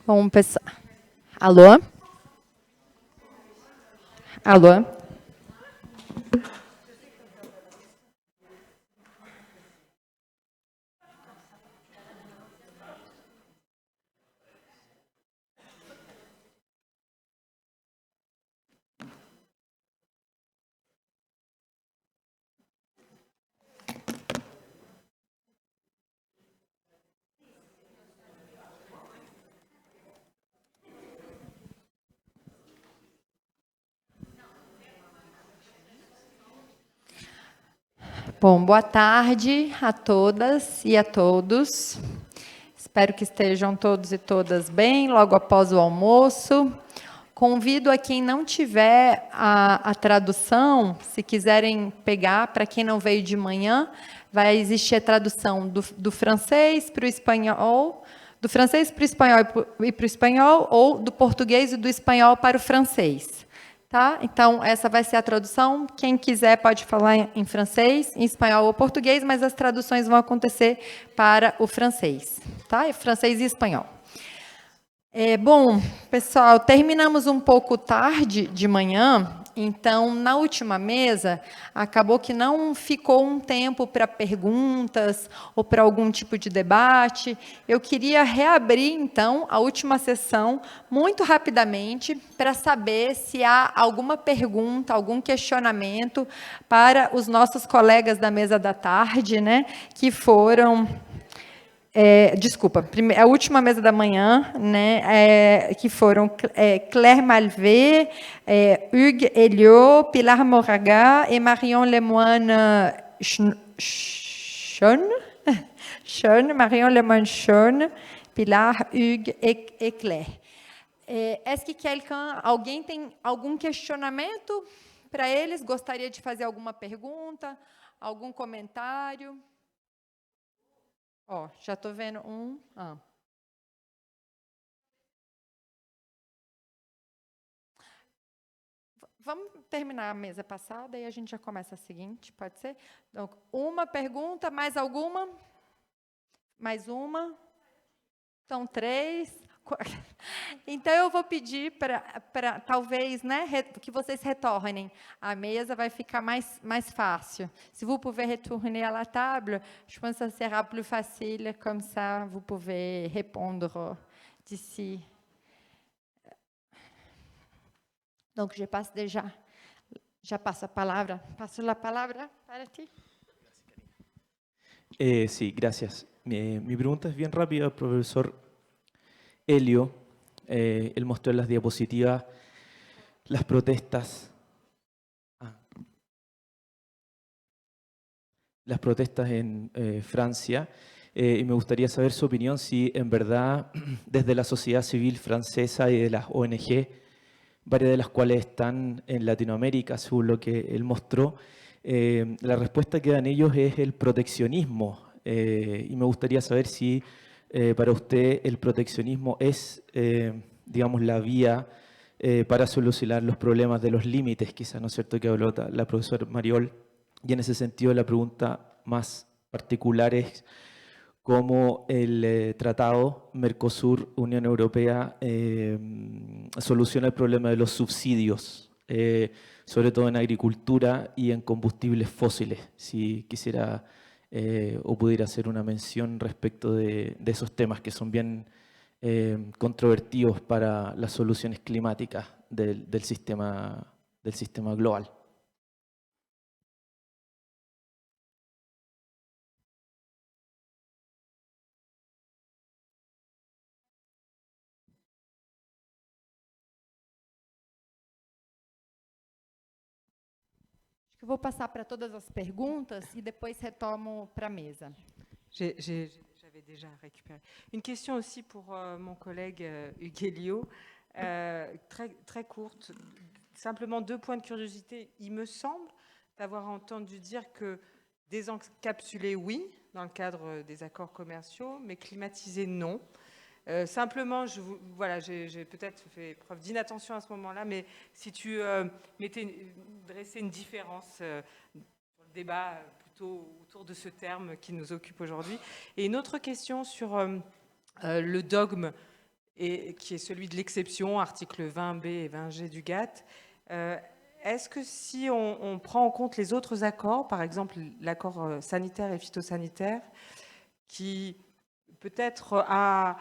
Bom, pessoal. Alô? Alô? Bom, boa tarde a todas e a todos. Espero que estejam todos e todas bem, logo após o almoço. Convido a quem não tiver a tradução, se quiserem pegar, para quem não veio de manhã, vai existir a tradução do francês para o espanhol, do francês para o espanhol e para o espanhol, ou do português e do espanhol para o francês. Tá? Então, essa vai ser a tradução. Quem quiser pode falar em francês, em espanhol ou português, mas as traduções vão acontecer para o francês, tá? Francês e espanhol. Bom, pessoal, terminamos um pouco tarde de manhã, então, na última mesa, acabou que não ficou um tempo para perguntas ou para algum tipo de debate. Eu queria reabrir, então, a última sessão, muito rapidamente, para saber se há alguma pergunta, algum questionamento para os nossos colegas da mesa da tarde, né, que foram... desculpa, a última mesa da manhã, né, que foram Claire Malvé, Hugues Elliot, Pilar Moraga e Marion Lemoine Schoen, Marion Lemoine Schoen, Pilar, Hugues e Claire. Est-ce que alguém tem algum questionamento para eles? Gostaria de fazer alguma pergunta, algum comentário? Ó, já estou vendo um. Vamos terminar a mesa passada e a gente já começa a seguinte, pode ser? Então, uma pergunta, mais alguma? Mais uma? Então, 3. Então, eu vou pedir para talvez, né, que vocês retornem. A mesa vai ficar mais fácil. Se vous pouvez retourner à la table, je pense que ça sera plus facile, comme ça, vous pouvez répondre d'ici. Donc, je passe déjà. Já passo a palavra. Passo a palavra para ti. Sí, gracias. Mi pregunta es bien rápida, profesor Helio. Él mostró en las diapositivas las protestas. Las protestas en Francia. Y me gustaría saber su opinión si en verdad desde la sociedad civil francesa y de las ONG, varias de las cuales están en Latinoamérica, según lo que él mostró, la respuesta que dan ellos es el proteccionismo. Y me gustaría saber si para usted el proteccionismo es, digamos, la vía para solucionar los problemas de los límites, quizás, ¿no es cierto?, que habló la profesora Mariol. Y en ese sentido la pregunta más particular es cómo el tratado Mercosur-Unión Europea soluciona el problema de los subsidios, sobre todo en agricultura y en combustibles fósiles. Si quisiera o pudiera hacer una mención respecto de esos temas que son bien controvertidos para las soluciones climáticas del sistema global. Eu vou passar para todas as perguntas e depois retomo para a mesa. J'avais déjà récupéré. Une question aussi pour mon collègue Hugues Elliot, très courte. Simplement 2 points de curiosité. Il me semble d'avoir entendu dire que désencapsuler, oui, dans le cadre des accords commerciaux, mais climatiser, non. Simplement, j'ai peut-être fait preuve d'inattention à ce moment-là, mais si tu dressais une différence sur le débat plutôt autour de ce terme qui nous occupe aujourd'hui. Et une autre question sur le dogme et qui est celui de l'exception, article 20B et 20G du GATT. Est-ce que si on prend en compte les autres accords, par exemple l'accord sanitaire et phytosanitaire, qui peut-être a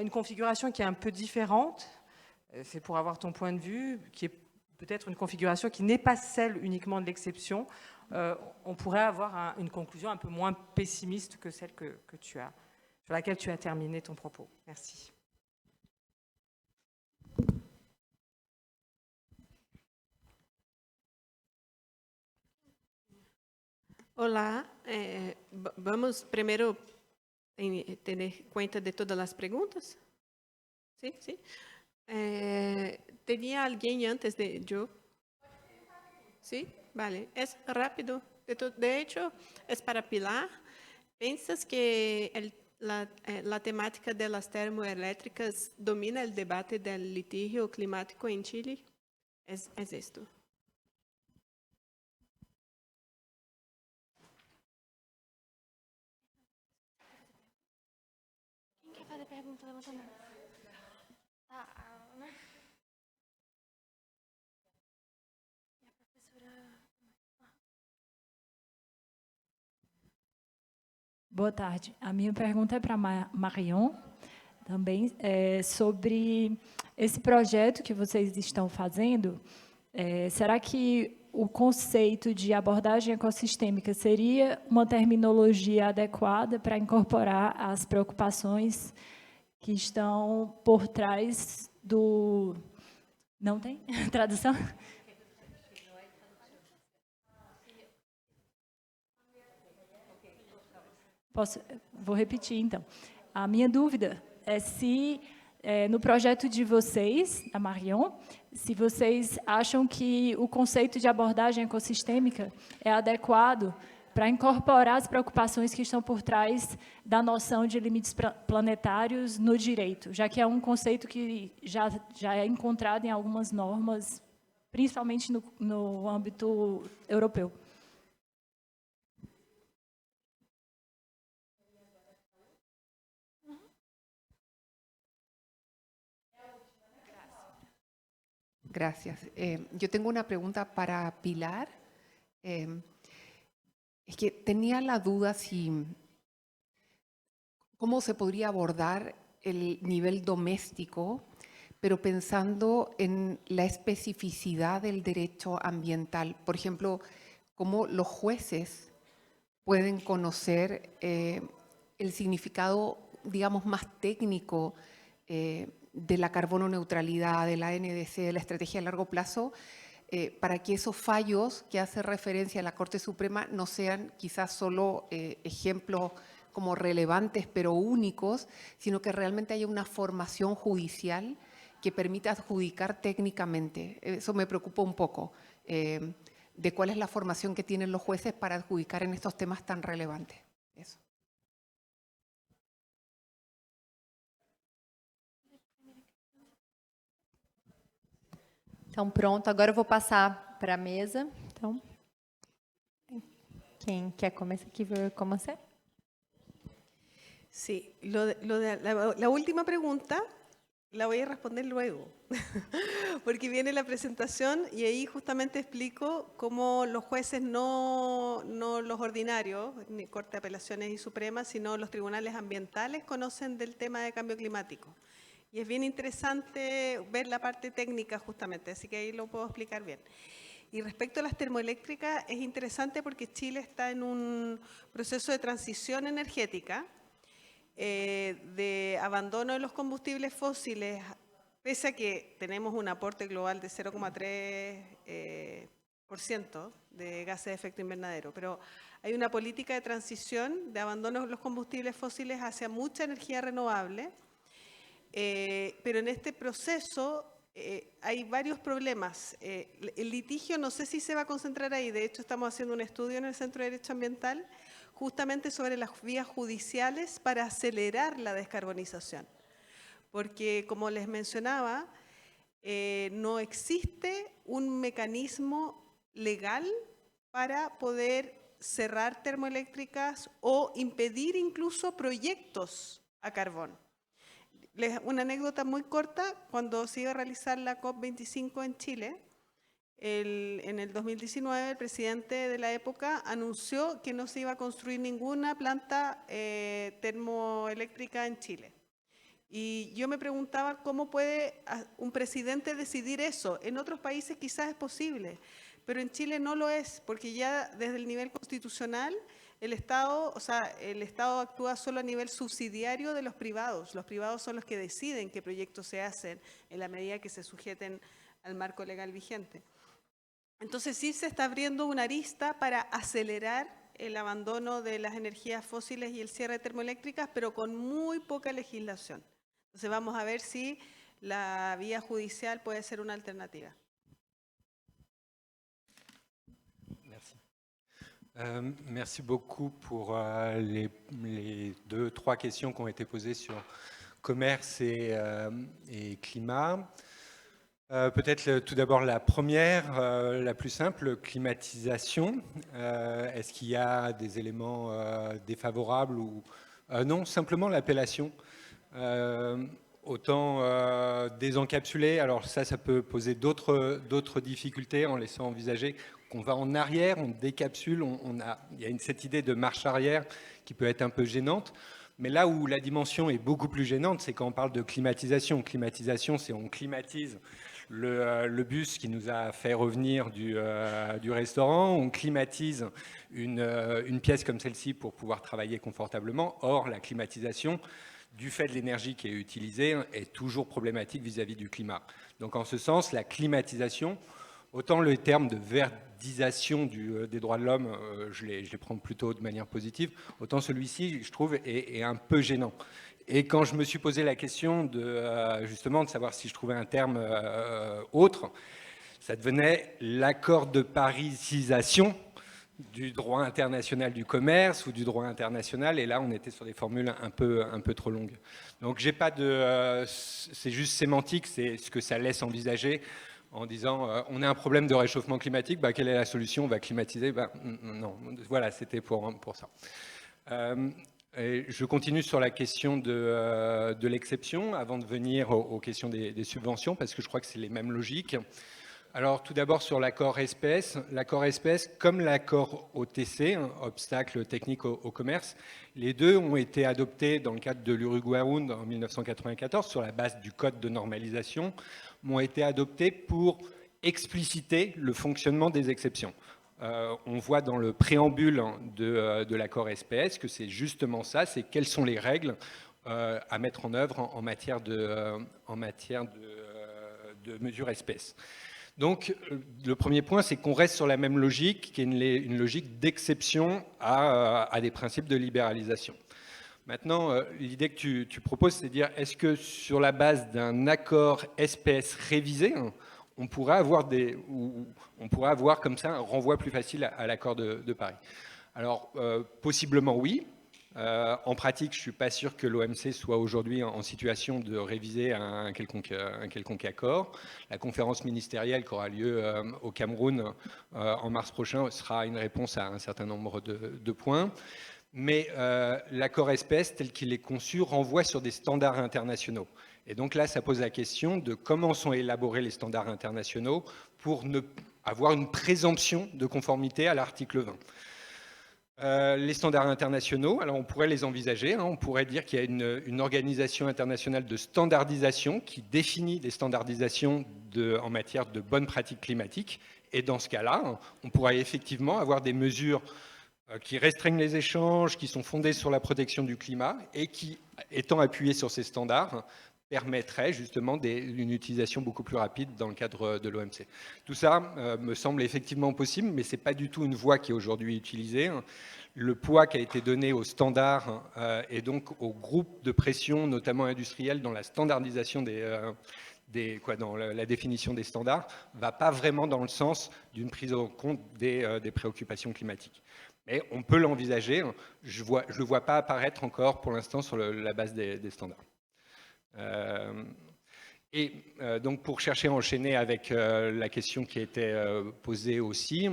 une configuration qui est un peu différente, c'est pour avoir ton point de vue, qui est peut-être une configuration qui n'est pas celle uniquement de l'exception, on pourrait avoir une conclusion un peu moins pessimiste que celle que tu as, sur laquelle tu as terminé ton propos. Merci. Olá, vamos primeiro ter conta de todas as perguntas? Sim, sim. ¿Tenía alguien antes de yo? Sí, vale. Es rápido. De hecho, es para Pilar. ¿Piensas que la temática de las termoeléctricas domina el debate del litigio climático en Chile? Es esto. Quem quer fazer pergunta, levanta a mão. E a professora... Boa tarde. A minha pergunta é para Marion, também, sobre esse projeto que vocês estão fazendo. Será que o conceito de abordagem ecossistêmica seria uma terminologia adequada para incorporar as preocupações que estão por trás do... Não tem tradução? Vou repetir, então. A minha dúvida é se, no projeto de vocês, da Marion, se vocês acham que o conceito de abordagem ecossistêmica é adequado para incorporar as preocupações que estão por trás da noção de limites planetários no direito, já que é um conceito que já é encontrado em algumas normas, principalmente no âmbito europeu. Gracias. Yo tengo una pregunta para Pilar. Es que tenía la duda cómo se podría abordar el nivel doméstico, pero pensando en la especificidad del derecho ambiental. Por ejemplo, cómo los jueces pueden conocer el significado, digamos, más técnico de la carbono neutralidad, de la NDC, de la estrategia a largo plazo, para que esos fallos que hace referencia a la Corte Suprema no sean quizás solo ejemplos como relevantes pero únicos, sino que realmente haya una formación judicial que permita adjudicar técnicamente. Eso me preocupa un poco, de cuál es la formación que tienen los jueces para adjudicar en estos temas tan relevantes. Eso. Então, pronto. Agora eu vou passar para a mesa. Então, quem quer começar aqui? ¿Cómo ser? Sí, la última pregunta la voy a responder luego, porque viene la presentación y ahí justamente explico cómo los jueces, no los ordinarios, ni Corte de Apelaciones y Suprema, sino los tribunales ambientales conocen del tema de cambio climático. Y es bien interesante ver la parte técnica justamente, así que ahí lo puedo explicar bien. Y respecto a las termoeléctricas, es interesante porque Chile está en un proceso de transición energética, de abandono de los combustibles fósiles, pese a que tenemos un aporte global de 0,3% de gases de efecto invernadero, pero hay una política de transición de abandono de los combustibles fósiles hacia mucha energía renovable, pero en este proceso hay varios problemas. El litigio no sé si se va a concentrar ahí, de hecho estamos haciendo un estudio en el Centro de Derecho Ambiental justamente sobre las vías judiciales para acelerar la descarbonización. Porque, como les mencionaba, no existe un mecanismo legal para poder cerrar termoeléctricas o impedir incluso proyectos a carbón. Una anécdota muy corta, cuando se iba a realizar la COP25 en Chile, en el 2019 el presidente de la época anunció que no se iba a construir ninguna planta termoeléctrica en Chile. Y yo me preguntaba cómo puede un presidente decidir eso. En otros países quizás es posible, pero en Chile no lo es, porque ya desde el nivel constitucional el Estado actúa solo a nivel subsidiario de los privados. Los privados son los que deciden qué proyectos se hacen en la medida que se sujeten al marco legal vigente. Entonces sí se está abriendo una arista para acelerar el abandono de las energías fósiles y el cierre de termoeléctricas, pero con muy poca legislación. Entonces vamos a ver si la vía judicial puede ser una alternativa. Merci beaucoup pour les 2-3 questions qui ont été posées sur commerce et climat. Peut-être tout d'abord la première, la plus simple, climatisation. Est-ce qu'il y a des éléments défavorables ou non, simplement l'appellation. Autant désencapsuler, alors ça peut poser d'autres difficultés en laissant envisager qu'on va en arrière, on décapsule, il y a cette idée de marche arrière qui peut être un peu gênante. Mais là où la dimension est beaucoup plus gênante, c'est quand on parle de climatisation. Climatisation, c'est on climatise le bus qui nous a fait revenir du restaurant, on climatise une pièce comme celle-ci pour pouvoir travailler confortablement. Or, la climatisation, du fait de l'énergie qui est utilisée, est toujours problématique vis-à-vis du climat. Donc en ce sens, la climatisation, autant le terme de verdisation des droits de l'homme, je les prends plutôt de manière positive, autant celui-ci, je trouve, est un peu gênant. Et quand je me suis posé la question justement de savoir si je trouvais un terme autre, ça devenait l'accord de parisisation du droit international du commerce ou du droit international, et là on était sur des formules un peu trop longues. Donc j'ai pas c'est juste sémantique, c'est ce que ça laisse envisager en disant on a un problème de réchauffement climatique, quelle est la solution? On va climatiser? Non, voilà, c'était pour ça. Et je continue sur la question de l'exception avant de venir aux questions des subventions, parce que je crois que c'est les mêmes logiques. Alors tout d'abord sur l'accord espèce. L'accord espèce, comme l'accord OTC, obstacle technique au commerce, les deux ont été adoptés dans le cadre de l'Uruguay Round en 1994 sur la base du code de normalisation, ont été adoptés pour expliciter le fonctionnement des exceptions. On voit dans le préambule de l'accord SPS que c'est justement ça, c'est quelles sont les règles à mettre en œuvre en matière de mesures espèces. Donc, le premier point, c'est qu'on reste sur la même logique, qui est une logique d'exception à des principes de libéralisation. Maintenant, l'idée que tu proposes, c'est de dire, est-ce que sur la base d'un accord SPS révisé, on pourrait avoir comme ça un renvoi plus facile à l'accord de Paris? Alors, possiblement oui. En pratique, je ne suis pas sûr que l'OMC soit aujourd'hui en situation de réviser un quelconque accord. La conférence ministérielle qui aura lieu au Cameroun en mars prochain sera une réponse à un certain nombre de points. Mais l'accord espèce, tel qu'il est conçu, renvoie sur des standards internationaux. Et donc là, ça pose la question de comment sont élaborés les standards internationaux pour avoir une présomption de conformité à l'article 20. Les standards internationaux, alors on pourrait les envisager, on pourrait dire qu'il y a une organisation internationale de standardisation qui définit des standardisations en matière de bonnes pratiques climatiques, et dans ce cas-là, on pourrait effectivement avoir des mesures qui restreignent les échanges, qui sont fondées sur la protection du climat, et qui, étant appuyées sur ces standards, permettrait justement une utilisation beaucoup plus rapide dans le cadre de l'OMC. Tout ça me semble effectivement possible, mais ce n'est pas du tout une voie qui est aujourd'hui utilisée. Le poids qui a été donné aux standards et donc aux groupes de pression, notamment industriels, dans la standardisation dans la définition des standards, ne va pas vraiment dans le sens d'une prise en compte des préoccupations climatiques. Mais on peut l'envisager. Je ne le vois pas apparaître encore pour l'instant sur la base des standards. Donc pour chercher à enchaîner avec la question qui a été posée aussi,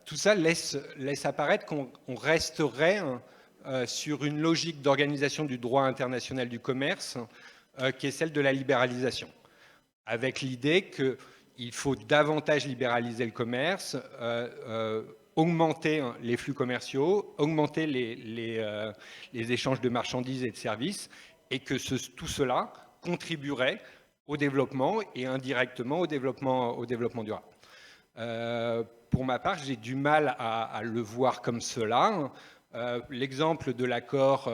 tout ça laisse apparaître qu'on resterait sur une logique d'organisation du droit international du commerce qui est celle de la libéralisation, avec l'idée qu'il faut davantage libéraliser le commerce, augmenter les flux commerciaux, augmenter les échanges de marchandises et de services, et que tout cela contribuerait au développement et indirectement au développement durable. Pour ma part, j'ai du mal à le voir comme cela. L'exemple de l'accord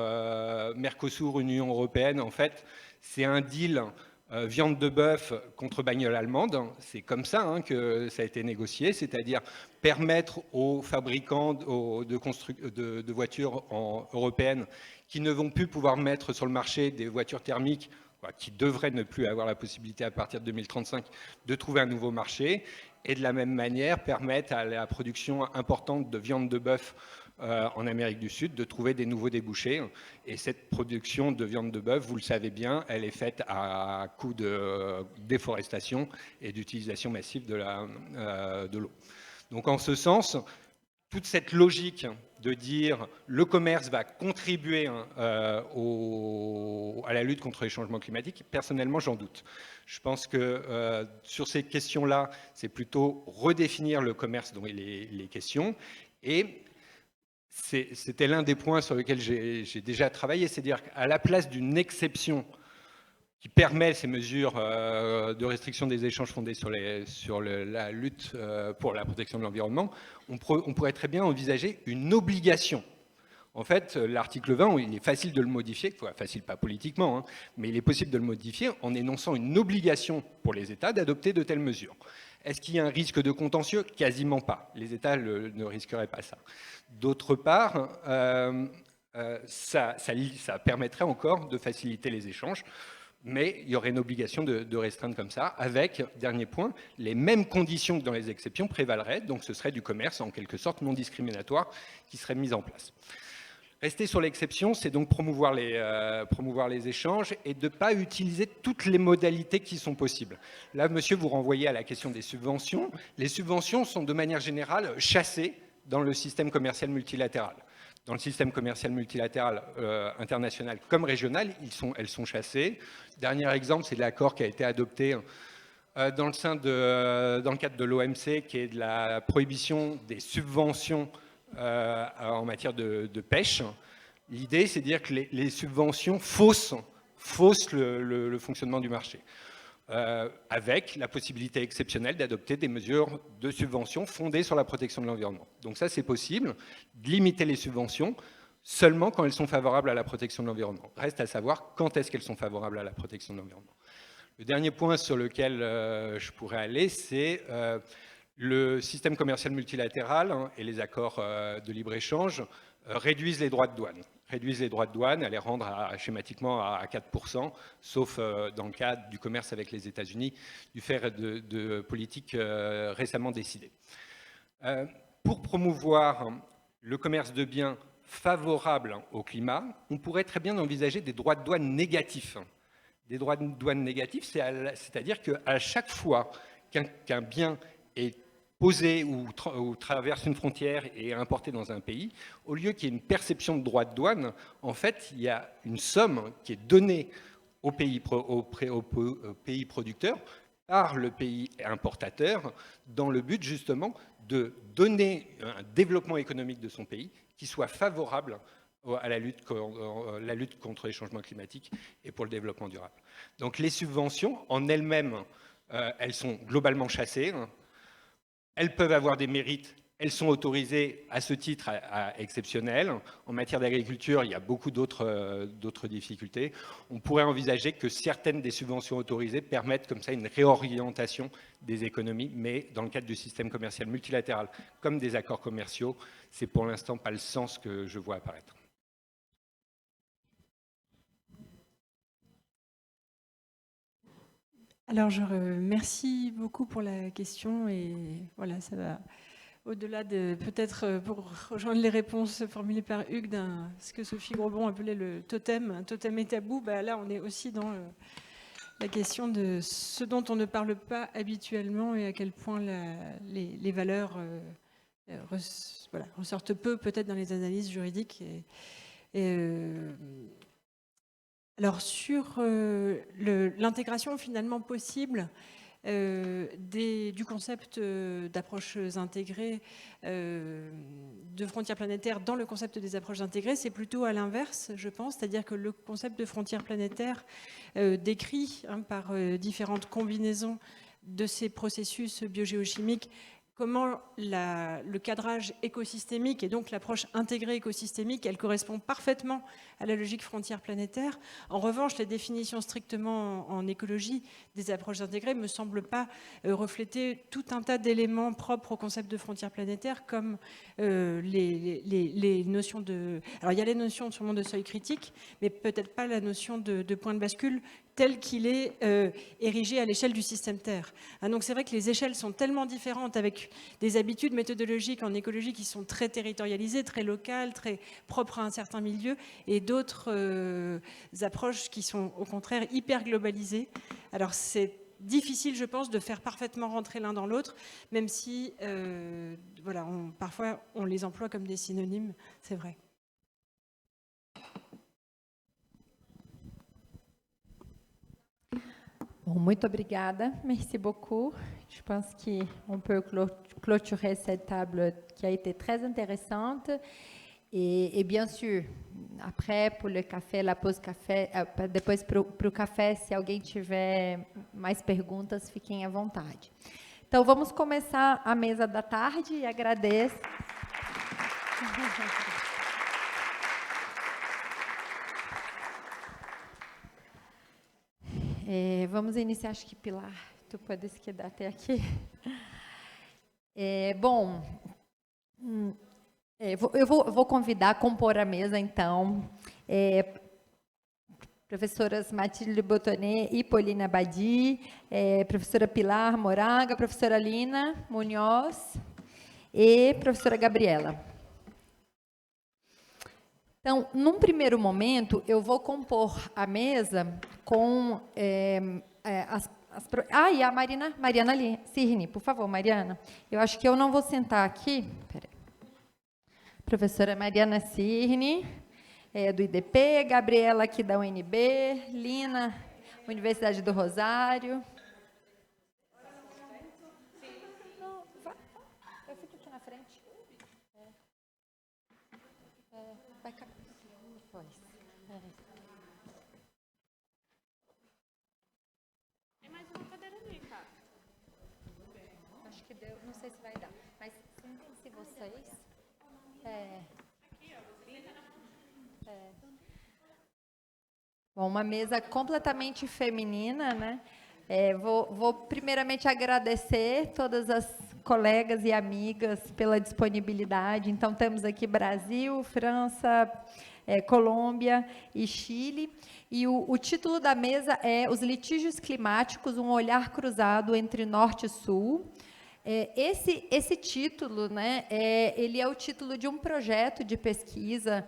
Mercosur-Union européenne, en fait, c'est un deal viande de bœuf contre bagnole allemande. C'est comme ça que ça a été négocié, c'est-à-dire permettre aux fabricants de voitures européennes qui ne vont plus pouvoir mettre sur le marché des voitures thermiques, qui devraient ne plus avoir la possibilité à partir de 2035 de trouver un nouveau marché, et de la même manière permettre à la production importante de viande de bœuf en Amérique du Sud de trouver des nouveaux débouchés. Et cette production de viande de bœuf, vous le savez bien, elle est faite à coût de déforestation et d'utilisation massive de l'eau. Donc en ce sens, toute cette logique de dire le commerce va contribuer à la lutte contre les changements climatiques, personnellement j'en doute. Je pense que sur ces questions-là, c'est plutôt redéfinir le commerce dont il est les questions. Et c'était l'un des points sur lesquels j'ai déjà travaillé, c'est-à-dire qu'à la place d'une exception qui permet ces mesures de restriction des échanges fondées sur la lutte pour la protection de l'environnement, on pourrait très bien envisager une obligation. En fait, l'article 20, il est facile de le modifier, facile pas politiquement, mais il est possible de le modifier en énonçant une obligation pour les États d'adopter de telles mesures. Est-ce qu'il y a un risque de contentieux? Quasiment pas. Les États ne risqueraient pas ça. D'autre part, ça permettrait encore de faciliter les échanges, mais il y aurait une obligation de restreindre comme ça, avec, dernier point, les mêmes conditions que dans les exceptions prévaleraient, donc ce serait du commerce en quelque sorte non discriminatoire qui serait mis en place. Rester sur l'exception, c'est donc promouvoir les échanges et de ne pas utiliser toutes les modalités qui sont possibles. Là, monsieur, vous renvoyez à la question des subventions. Les subventions sont de manière générale chassées dans le système commercial multilatéral. Dans le système commercial multilatéral international comme régional, elles sont chassées. Dernier exemple, c'est l'accord qui a été adopté dans le cadre de l'OMC, qui est de la prohibition des subventions en matière de pêche. L'idée, c'est de dire que les subventions faussent le fonctionnement du marché, avec la possibilité exceptionnelle d'adopter des mesures de subvention fondées sur la protection de l'environnement. Donc ça, c'est possible, de limiter les subventions seulement quand elles sont favorables à la protection de l'environnement. Reste à savoir quand est-ce qu'elles sont favorables à la protection de l'environnement. Le dernier point sur lequel je pourrais aller, c'est le système commercial multilatéral et les accords de libre-échange réduisent les droits de douane. À les rendre schématiquement à 4%, sauf dans le cadre du commerce avec les États-Unis, du fait de politiques récemment décidées. Pour promouvoir le commerce de biens favorables au climat, on pourrait très bien envisager des droits de douane négatifs. Des droits de douane négatifs, c'est-à-dire qu'à chaque fois qu'un bien est posé ou traverse une frontière et est importé dans un pays, au lieu qu'il y ait une perception de droit de douane, en fait, il y a une somme qui est donnée au pays producteur par le pays importateur dans le but justement de donner un développement économique de son pays qui soit favorable à la lutte contre les changements climatiques et pour le développement durable. Donc les subventions, en elles-mêmes, elles sont globalement chassées. Elles peuvent avoir des mérites, elles sont autorisées à ce titre exceptionnel. En matière d'agriculture, il y a beaucoup d'autres difficultés. On pourrait envisager que certaines des subventions autorisées permettent comme ça une réorientation des économies, mais dans le cadre du système commercial multilatéral, comme des accords commerciaux, c'est pour l'instant pas le sens que je vois apparaître. Alors, je remercie beaucoup pour la question et voilà, ça va au-delà de peut-être pour rejoindre les réponses formulées par Hugues ce que Sophie Grosbon appelait le totem, un totem et tabou. Là, on est aussi dans la question de ce dont on ne parle pas habituellement et à quel point les valeurs ressortent peu peut-être dans les analyses juridiques. Alors sur l'intégration finalement possible du concept d'approches intégrées de frontières planétaires dans le concept des approches intégrées, c'est plutôt à l'inverse, je pense, c'est-à-dire que le concept de frontières planétaires décrit par différentes combinaisons de ces processus biogéochimiques comment le cadrage écosystémique et donc l'approche intégrée écosystémique, elle correspond parfaitement à la logique frontière planétaire. En revanche, les définitions strictement en écologie des approches intégrées ne me semblent pas refléter tout un tas d'éléments propres au concept de frontière planétaire, comme les notions de... Alors, il y a les notions sûrement de seuil critique, mais peut-être pas la notion de point de bascule tel qu'il est érigé à l'échelle du système Terre. Donc c'est vrai que les échelles sont tellement différentes, avec des habitudes méthodologiques en écologie qui sont très territorialisées, très locales, très propres à un certain milieu, et d'autres approches qui sont au contraire hyper globalisées. Alors c'est difficile, je pense, de faire parfaitement rentrer l'un dans l'autre, même si voilà, parfois on les emploie comme des synonymes, c'est vrai. Bom, muito obrigada, merci beaucoup. Je pense qu'on peut clôturer cette table qui a été très intéressante. Et bien sûr, après, pour le café, la pause café, depois para o café, se alguém tiver mais perguntas, fiquem à vontade. Então, vamos começar a mesa da tarde e agradeço. Vamos iniciar, acho que Pilar, tu podes quedar até aqui. Bom, eu vou convidar a compor a mesa, então, professoras Matilde Botonet e Polina Badi, professora Pilar Moraga, professora Lina Munhoz e professora Gabriela. Então, num primeiro momento, eu vou compor a mesa com e a Mariana Cirne, por favor, Mariana. Eu acho que eu não vou sentar aqui. Peraí. Professora Mariana Cirne, do IDP, Gabriela aqui da UNB, Lina, Universidade do Rosário. Eu fico aqui na frente. Vai caber. Tem mais uma cadeira ali, cara. Acho que deu, não sei se vai dar. Mas sentem-se vocês. Aqui, ó. Bom, uma mesa completamente feminina, né? Vou primeiramente agradecer todas as colegas e amigas pela disponibilidade. Então, temos aqui Brasil, França, Colômbia e Chile. E o título da mesa é Os Litígios Climáticos, um olhar cruzado entre Norte e Sul. Esse título, né, ele é o título de um projeto de pesquisa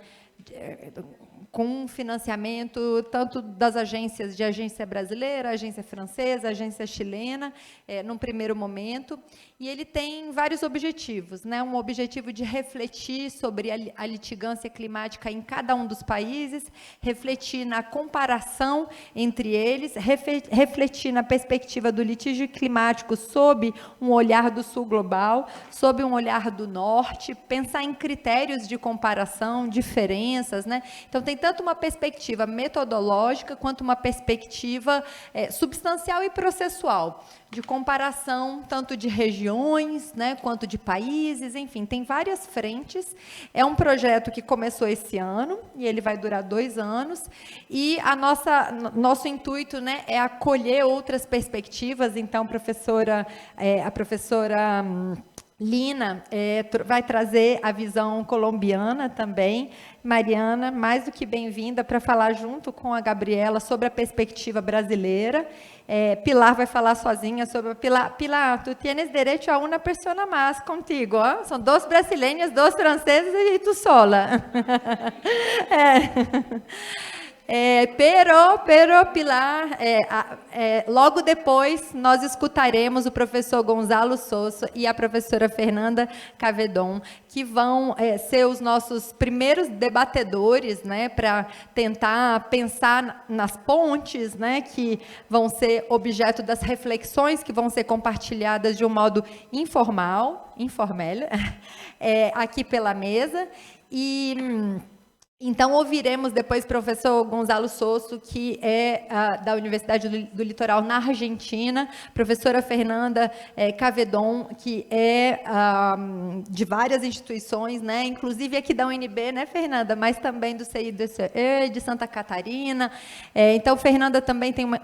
com financiamento tanto das agências, de agência brasileira, agência francesa, agência chilena, num primeiro momento, e ele tem vários objetivos, né? Um objetivo de refletir sobre a litigância climática em cada um dos países, refletir na comparação entre eles, refletir na perspectiva do litígio climático sob um olhar do Sul global, sob um olhar do Norte, pensar em critérios de comparação, diferenças, né? Então, tem tanto uma perspectiva metodológica quanto uma perspectiva substancial e processual, de comparação tanto de regiões, né, quanto de países, enfim, tem várias frentes. É um projeto que começou esse ano e ele vai durar 2 anos, e nosso intuito, né, é acolher outras perspectivas. Então, a professora Lina vai trazer a visão colombiana também. Mariana, mais do que bem-vinda para falar junto com a Gabriela sobre a perspectiva brasileira. Pilar vai falar sozinha sobre a Pilar, tu tienes derecho a una persona más contigo, ¿eh? São 2 brasileiras, 2 franceses e tu sola. Pero Pilar, logo depois nós escutaremos o professor Gonzalo Sosso e a professora Fernanda Cavedon, que vão ser os nossos primeiros debatedores, né, para tentar pensar nas pontes, né, que vão ser objeto das reflexões que vão ser compartilhadas de um modo informel, aqui pela mesa. Então, ouviremos depois o professor Gonzalo Sosso, que é da Universidade do Litoral, na Argentina, professora Fernanda Cavedon, que é de várias instituições, né, inclusive aqui da UNB, né, Fernanda, mas também do CIDCE, de Santa Catarina. Então, Fernanda também tem uma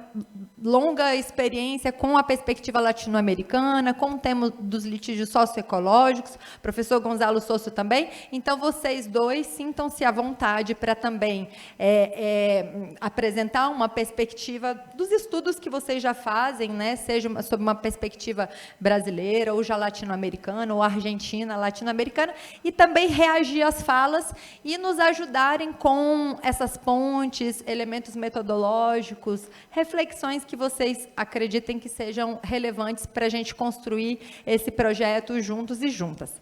longa experiência com a perspectiva latino-americana, com o tema dos litígios socioecológicos, professor Gonzalo Sosso também. Então, vocês dois sintam-se à vontade para também apresentar uma perspectiva dos estudos que vocês já fazem, né, seja sob uma perspectiva brasileira, ou já latino-americana, ou argentina, latino-americana, e também reagir às falas e nos ajudarem com essas pontes, elementos metodológicos, reflexões que vocês acreditem que sejam relevantes para a gente construir esse projeto juntos e juntas.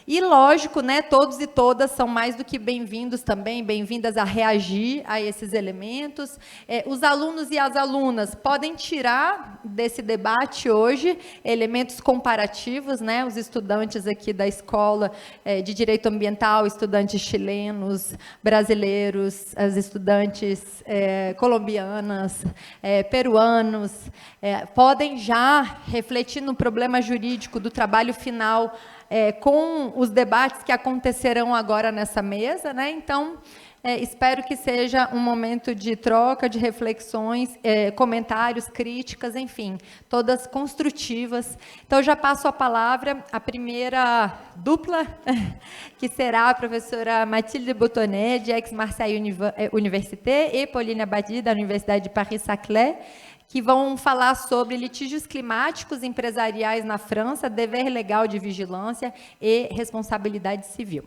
E, lógico, né, todos e todas são mais do que bem-vindos também, bem-vindas a reagir a esses elementos. Os alunos e as alunas podem tirar desse debate hoje elementos comparativos, né, os estudantes aqui da Escola de Direito Ambiental, estudantes chilenos, brasileiros, as estudantes colombianas, peruanos, podem já refletir no problema jurídico do trabalho final, com os debates que acontecerão agora nessa mesa, né? Então, espero que seja um momento de troca, de reflexões, comentários, críticas, enfim, todas construtivas. Então, já passo a palavra à primeira dupla, que será a professora Mathilde Boutonnet, de Aix-Marseille Université, e Pauline Abadi, da Universidade de Paris-Saclay, que vão falar sobre litígios climáticos empresariais na França, dever legal de vigilância e responsabilidade civil.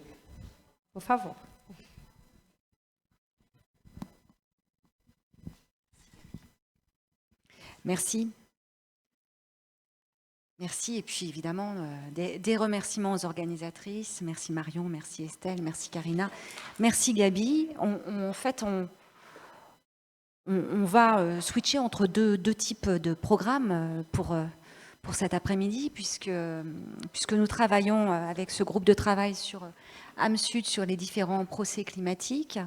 Por favor. Merci. Merci, et puis évidemment, des remerciements aux organisatrices. Merci Marion, merci Estelle, merci Karina, merci Gabi. En fait, on va switcher entre deux types de programmes pour cet après-midi, puisque nous travaillons avec ce groupe de travail sur AMSUD, sur les différents procès climatiques.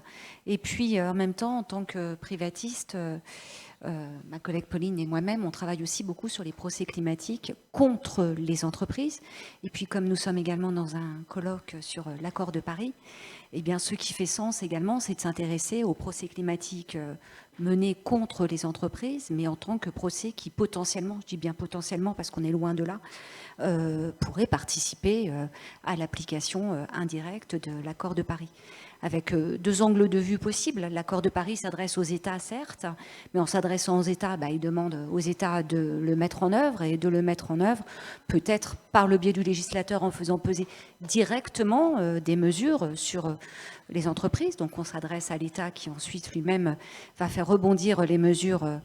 Et puis, en même temps, en tant que privatiste, ma collègue Pauline et moi-même, on travaille aussi beaucoup sur les procès climatiques contre les entreprises. Et puis, comme nous sommes également dans un colloque sur l'accord de Paris, eh bien, ce qui fait sens également, c'est de s'intéresser aux procès climatiques menés contre les entreprises, mais en tant que procès qui potentiellement, je dis bien potentiellement parce qu'on est loin de là, pourraient participer à l'application indirecte de l'accord de Paris. Avec deux angles de vue possibles. L'accord de Paris s'adresse aux États, certes, mais en s'adressant aux États, il demande aux États de le mettre en œuvre, et de le mettre en œuvre peut-être par le biais du législateur en faisant peser directement des mesures sur les entreprises. Donc on s'adresse à l'État qui ensuite lui-même va faire rebondir les mesures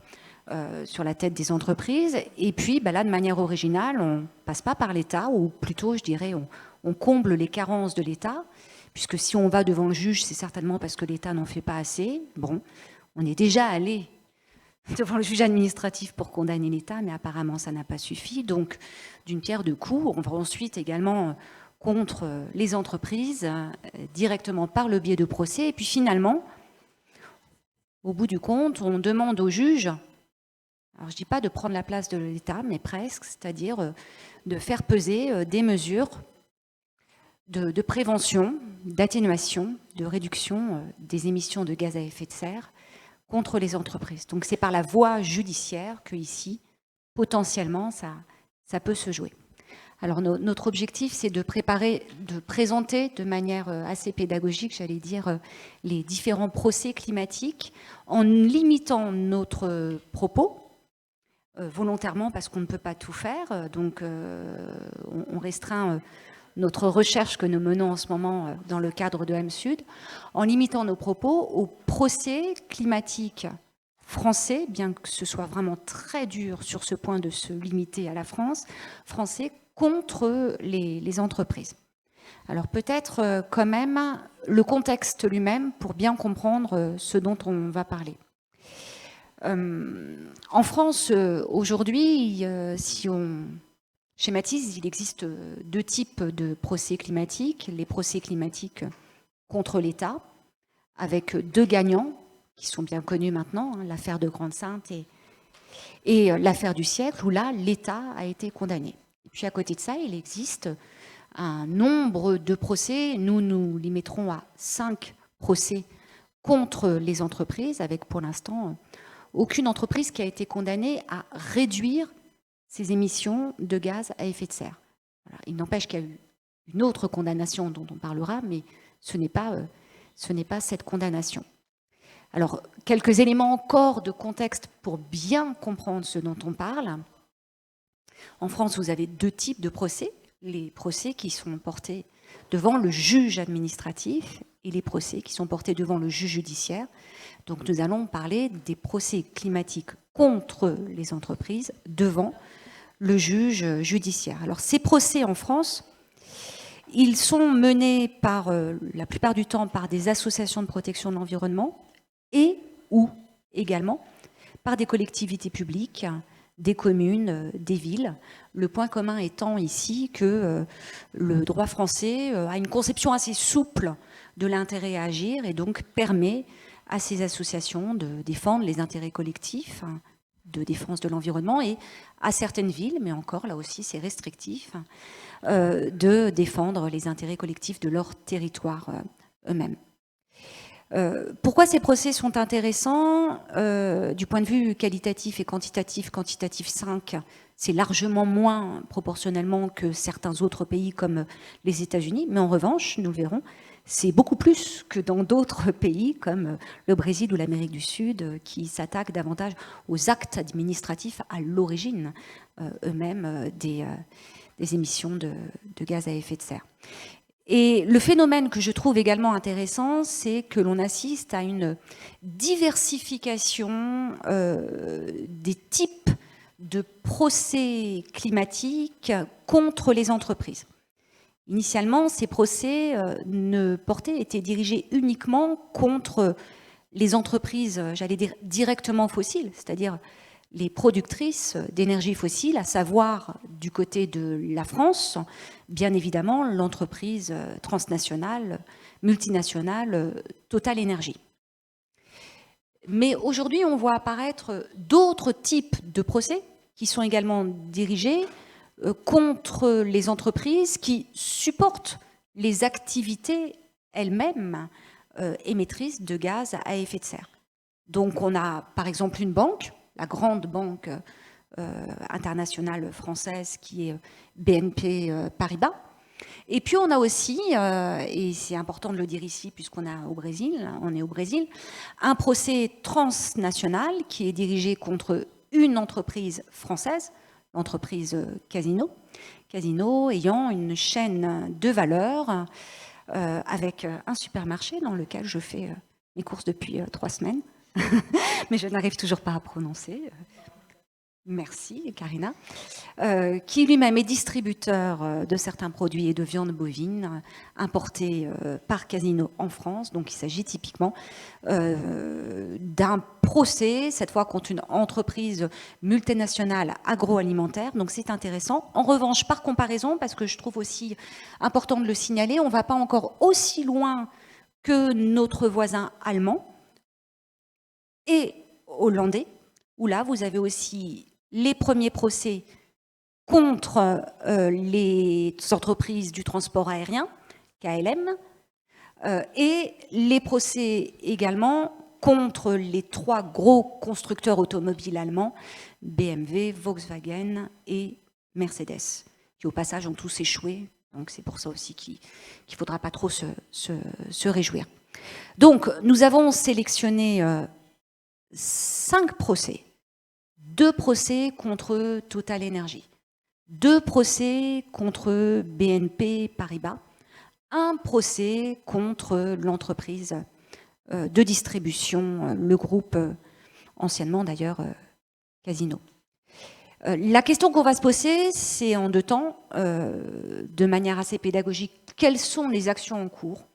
sur la tête des entreprises. Et puis là, de manière originale, on ne passe pas par l'État, ou plutôt, je dirais, on comble les carences de l'État, puisque si on va devant le juge, c'est certainement parce que l'État n'en fait pas assez. Bon, on est déjà allé devant le juge administratif pour condamner l'État, mais apparemment ça n'a pas suffi. Donc, d'une pierre deux coups, on va ensuite également contre les entreprises, directement par le biais de procès. Et puis finalement, au bout du compte, on demande au juge, alors je ne dis pas de prendre la place de l'État, mais presque, c'est-à-dire de faire peser des mesures de prévention, d'atténuation, de réduction des émissions de gaz à effet de serre contre les entreprises. Donc c'est par la voie judiciaire que ici, potentiellement, ça peut se jouer. Alors notre objectif, c'est de présenter de manière assez pédagogique, j'allais dire, les différents procès climatiques en limitant notre propos, volontairement parce qu'on ne peut pas tout faire, donc on restreint notre recherche que nous menons en ce moment dans le cadre de M-Sud, en limitant nos propos au procès climatique français, bien que ce soit vraiment très dur sur ce point de se limiter à la France, français contre les entreprises. Alors peut-être quand même le contexte lui-même pour bien comprendre ce dont on va parler. En France, aujourd'hui, si on schématise, il existe deux types de procès climatiques. Les procès climatiques contre l'État, avec deux gagnants, qui sont bien connus maintenant, hein, l'affaire de Grande-Synthe et l'affaire du siècle, où là, l'État a été condamné. Et puis à côté de ça, il existe un nombre de procès. Nous les mettrons à 5 procès contre les entreprises, avec pour l'instant aucune entreprise qui a été condamnée à réduire ses émissions de gaz à effet de serre. Voilà. Il n'empêche qu'il y a eu une autre condamnation dont on parlera, mais ce n'est pas cette condamnation. Alors, quelques éléments encore de contexte pour bien comprendre ce dont on parle. En France, vous avez 2 types de procès. Les procès qui sont portés devant le juge administratif et les procès qui sont portés devant le juge judiciaire. Donc nous allons parler des procès climatiques contre les entreprises devant le juge judiciaire. Alors ces procès en France, ils sont menés la plupart du temps par des associations de protection de l'environnement et ou également par des collectivités publiques, des communes, des villes. Le point commun étant ici que le droit français a une conception assez souple de l'intérêt à agir et donc permet à ces associations de défendre les intérêts collectifs de défense de l'environnement et à certaines villes, mais encore là aussi c'est restrictif, de défendre les intérêts collectifs de leur territoire eux-mêmes. Pourquoi ces procès sont intéressants du point de vue qualitatif et quantitatif? Quantitatif 5, c'est largement moins proportionnellement que certains autres pays comme les États-Unis, mais en revanche, nous verrons, c'est beaucoup plus que dans d'autres pays comme le Brésil ou l'Amérique du Sud qui s'attaquent davantage aux actes administratifs à l'origine eux-mêmes des émissions de gaz à effet de serre. Et le phénomène que je trouve également intéressant, c'est que l'on assiste à une diversification des types de procès climatiques contre les entreprises. Initialement, ces procès étaient dirigés uniquement contre les entreprises, j'allais dire directement fossiles, c'est-à-dire les productrices d'énergie fossile, à savoir du côté de la France, bien évidemment l'entreprise transnationale, multinationale Total Énergie. Mais aujourd'hui, on voit apparaître d'autres types de procès qui sont également dirigés contre les entreprises qui supportent les activités elles-mêmes émettrices de gaz à effet de serre. Donc on a par exemple une banque, la grande banque internationale française qui est BNP Paribas. Et puis on a aussi, et c'est important de le dire ici puisqu'on est au Brésil, un procès transnational qui est dirigé contre une entreprise française, l'entreprise Casino. Casino ayant une chaîne de valeur avec un supermarché dans lequel je fais mes courses depuis 3 semaines. Mais je n'arrive toujours pas à prononcer. Merci, Karina. Qui lui-même est distributeur de certains produits et de viande bovine importés par Casino en France. Donc il s'agit typiquement d'un procès, cette fois contre une entreprise multinationale agroalimentaire. Donc c'est intéressant. En revanche, par comparaison, parce que je trouve aussi important de le signaler, on ne va pas encore aussi loin que notre voisin allemand et hollandais, où là, vous avez aussi les premiers procès contre les entreprises du transport aérien, KLM, et les procès également contre les 3 gros constructeurs automobiles allemands, BMW, Volkswagen et Mercedes, qui au passage ont tous échoué. Donc c'est pour ça aussi qu'il ne faudra pas trop se réjouir. Donc nous avons sélectionné 5 procès, 2 procès contre Total Énergie, 2 procès contre BNP Paribas, 1 procès contre l'entreprise de distribution, le groupe, anciennement d'ailleurs Casino. La question qu'on va se poser, c'est en 2 temps, de manière assez pédagogique, quelles sont les actions en cours?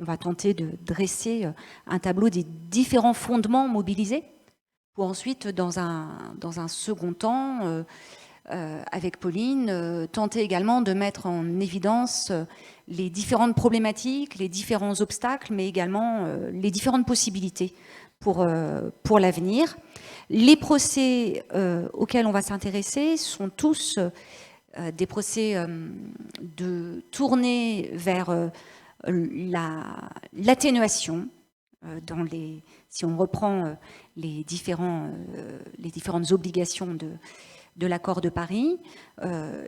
On va tenter de dresser un tableau des différents fondements mobilisés, pour ensuite, dans un second temps, avec Pauline, tenter également de mettre en évidence les différentes problématiques, les différents obstacles, mais également les différentes possibilités pour l'avenir. Les procès auxquels on va s'intéresser sont tous des procès tournés vers l'atténuation, si on reprend les différentes obligations de l'accord de Paris,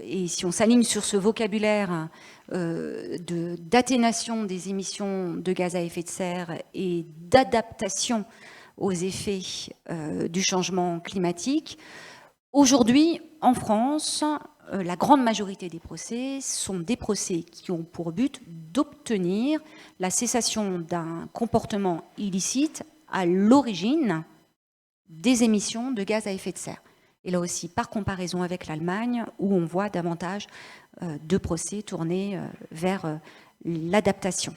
et si on s'aligne sur ce vocabulaire d'atténuation des émissions de gaz à effet de serre et d'adaptation aux effets du changement climatique, aujourd'hui, en France, la grande majorité des procès sont des procès qui ont pour but d'obtenir la cessation d'un comportement illicite à l'origine des émissions de gaz à effet de serre. Et là aussi, par comparaison avec l'Allemagne, où on voit davantage de procès tournés vers l'adaptation.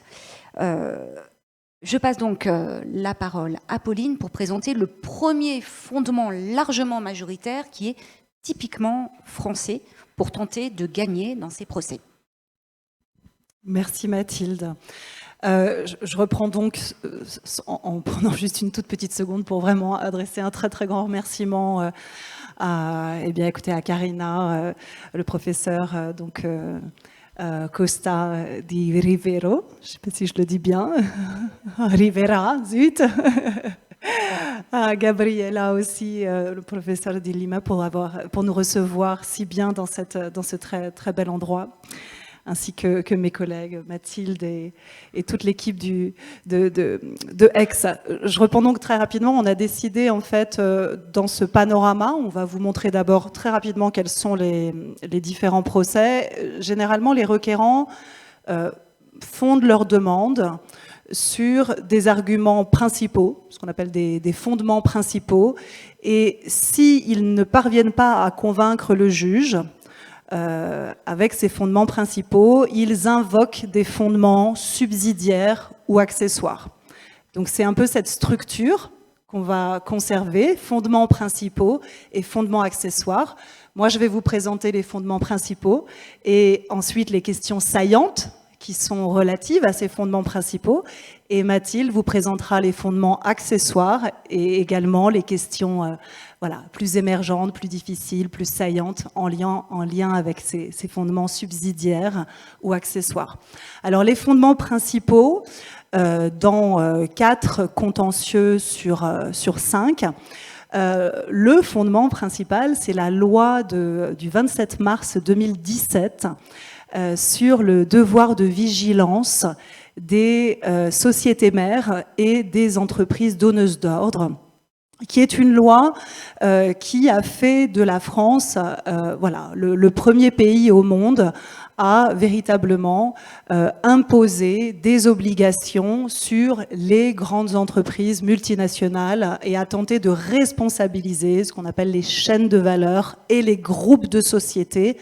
Je passe donc la parole à Pauline pour présenter le premier fondement largement majoritaire qui est typiquement français pour tenter de gagner dans ces procès. Merci Mathilde. Je reprends donc en prenant juste une toute petite seconde pour vraiment adresser un très très grand remerciement à Karina, le professeur Costa di Rivero, je ne sais pas si je le dis bien, Rivera, zut, à Gabriela aussi, le professeur de Lima, pour nous recevoir si bien dans ce très, très bel endroit, ainsi que mes collègues Mathilde et toute l'équipe de Aix. Je reprends donc très rapidement. On a décidé en fait dans ce panorama, on va vous montrer d'abord très rapidement quels sont les différents procès. Généralement, les requérants fondent leur demande sur des arguments principaux, ce qu'on appelle des fondements principaux, et s'ils ne parviennent pas à convaincre le juge avec ces fondements principaux, ils invoquent des fondements subsidiaires ou accessoires. Donc c'est un peu cette structure qu'on va conserver, fondements principaux et fondements accessoires. Moi, je vais vous présenter les fondements principaux et ensuite les questions saillantes qui sont relatives à ces fondements principaux. Et Mathilde vous présentera les fondements accessoires et également les questions plus émergentes, plus difficiles, plus saillantes en lien avec ces fondements subsidiaires ou accessoires. Alors les fondements principaux, dans 4 contentieux sur 5, le fondement principal, c'est la loi du 27 mars 2017 sur le devoir de vigilance des sociétés mères et des entreprises donneuses d'ordre, qui est une loi qui a fait de la France le premier pays au monde à véritablement imposer des obligations sur les grandes entreprises multinationales et à tenter de responsabiliser ce qu'on appelle les chaînes de valeur et les groupes de sociétés.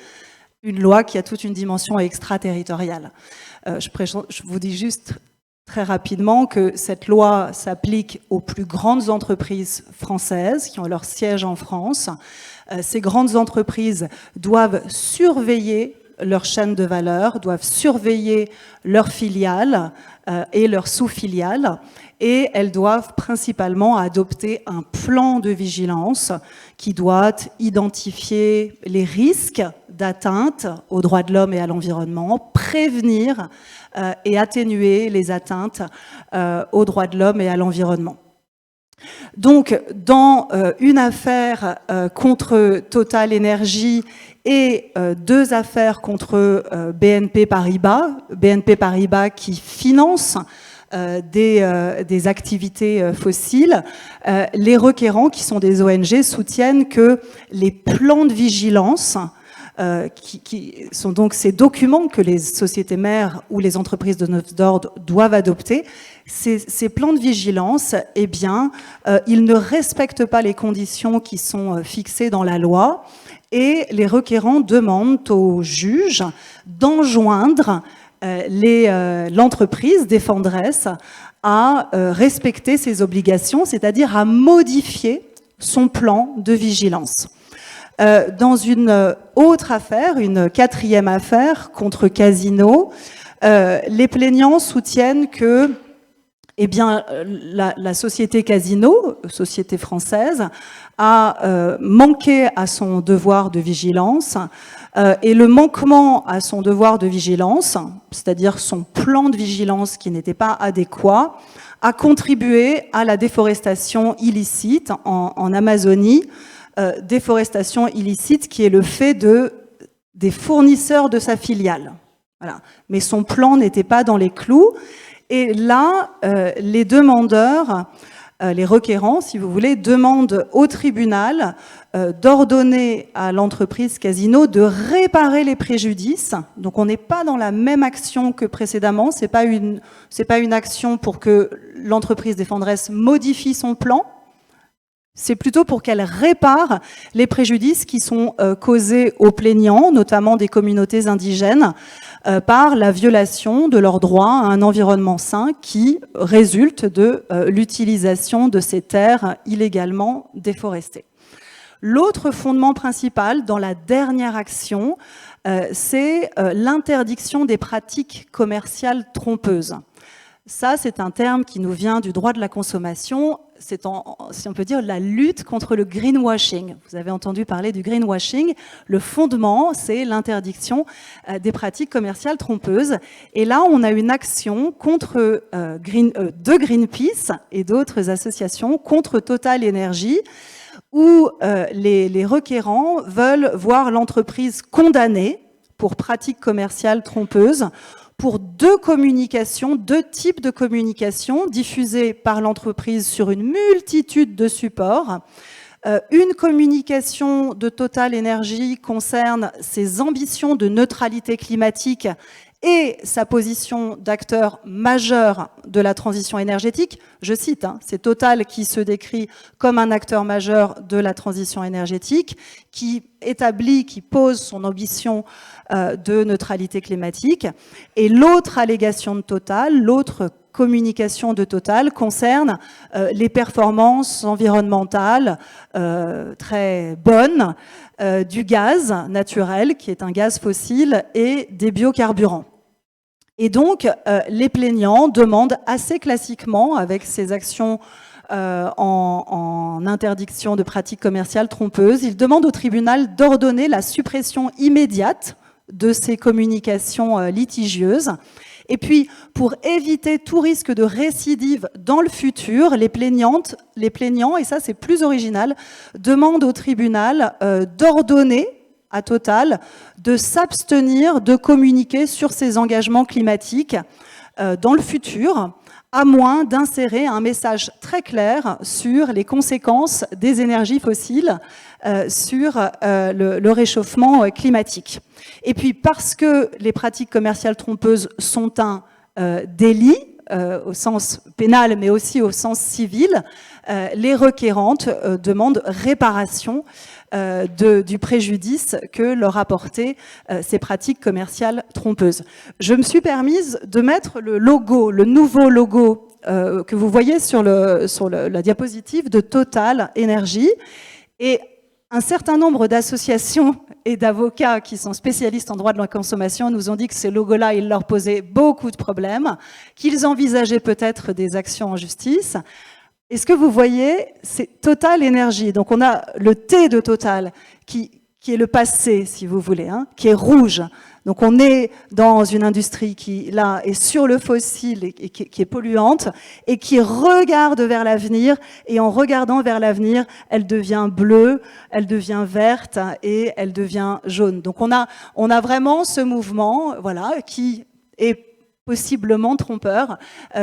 Une loi qui a toute une dimension extraterritoriale. Je vous dis juste très rapidement que cette loi s'applique aux plus grandes entreprises françaises qui ont leur siège en France. Ces grandes entreprises doivent surveiller leur chaîne de valeur, doivent surveiller leurs filiales et leurs sous-filiales, et elles doivent principalement adopter un plan de vigilance qui doit identifier les risques d'atteinte aux droits de l'homme et à l'environnement, prévenir et atténuer les atteintes aux droits de l'homme et à l'environnement. Donc, dans une affaire contre Total Energy et 2 affaires contre BNP Paribas qui finance des activités fossiles, les requérants, qui sont des ONG, soutiennent que les plans de vigilance qui sont donc ces documents que les sociétés mères ou les entreprises de donneuses d'ordre doivent adopter. Ces plans de vigilance, eh bien, ils ne respectent pas les conditions qui sont fixées dans la loi, et les requérants demandent au juge d'enjoindre l'entreprise défenderesse à respecter ses obligations, c'est-à-dire à modifier son plan de vigilance. Dans une autre affaire, une quatrième affaire contre Casino, les plaignants soutiennent que eh bien, la société Casino, société française, a manqué à son devoir de vigilance, et le manquement à son devoir de vigilance, c'est-à-dire son plan de vigilance qui n'était pas adéquat, a contribué à la déforestation illicite en Amazonie, déforestation illicite qui est le fait des fournisseurs de sa filiale. Voilà. Mais son plan n'était pas dans les clous. Et là, les demandeurs, les requérants, si vous voulez, demandent au tribunal d'ordonner à l'entreprise Casino de réparer les préjudices. Donc on n'est pas dans la même action que précédemment, c'est pas une action pour que l'entreprise défenderesse modifie son plan, c'est plutôt pour qu'elle répare les préjudices qui sont causés aux plaignants, notamment des communautés indigènes, par la violation de leurs droits à un environnement sain qui résulte de l'utilisation de ces terres illégalement déforestées. L'autre fondement principal dans la dernière action, c'est l'interdiction des pratiques commerciales trompeuses. Ça, c'est un terme qui nous vient du droit de la consommation. C'est, si on peut dire, la lutte contre le greenwashing. Vous avez entendu parler du greenwashing. Le fondement, c'est l'interdiction des pratiques commerciales trompeuses. Et là, on a une action contre de Greenpeace et d'autres associations contre Total Energy, où les requérants veulent voir l'entreprise condamnée pour pratiques commerciales trompeuses, pour deux types de communications diffusées par l'entreprise sur une multitude de supports. Une communication de Total Energy concerne ses ambitions de neutralité climatique et sa position d'acteur majeur de la transition énergétique. Je cite, c'est Total qui se décrit comme un acteur majeur de la transition énergétique, qui pose son ambition de neutralité climatique. Et l'autre allégation de Total, l'autre communication de Total concerne les performances environnementales très bonnes du gaz naturel, qui est un gaz fossile, et des biocarburants. Et donc, les plaignants demandent assez classiquement, avec ces actions en interdiction de pratiques commerciales trompeuses, ils demandent au tribunal d'ordonner la suppression immédiate de ces communications litigieuses. Et puis, pour éviter tout risque de récidive dans le futur, les plaignants, et ça c'est plus original, demandent au tribunal d'ordonner à Total de s'abstenir de communiquer sur ses engagements climatiques dans le futur, à moins d'insérer un message très clair sur les conséquences des énergies fossiles sur le réchauffement climatique. Et puis parce que les pratiques commerciales trompeuses sont un délit au sens pénal mais aussi au sens civil, les requérantes demandent réparation du préjudice que leur apportaient ces pratiques commerciales trompeuses. Je me suis permise de mettre le nouveau logo que vous voyez sur la diapositive de Total Energy, et un certain nombre d'associations et d'avocats qui sont spécialistes en droit de la consommation nous ont dit que ces logos-là, ils leur posaient beaucoup de problèmes, qu'ils envisageaient peut-être des actions en justice. Et ce que vous voyez, c'est Total Energy. Donc on a le T de Total qui est le passé, si vous voulez, qui est rouge. Donc on est dans une industrie qui, là, est sur le fossile et qui est polluante et qui regarde vers l'avenir. Et en regardant vers l'avenir, elle devient bleue, elle devient verte et elle devient jaune. Donc on a vraiment ce mouvement, voilà, qui est possiblement trompeur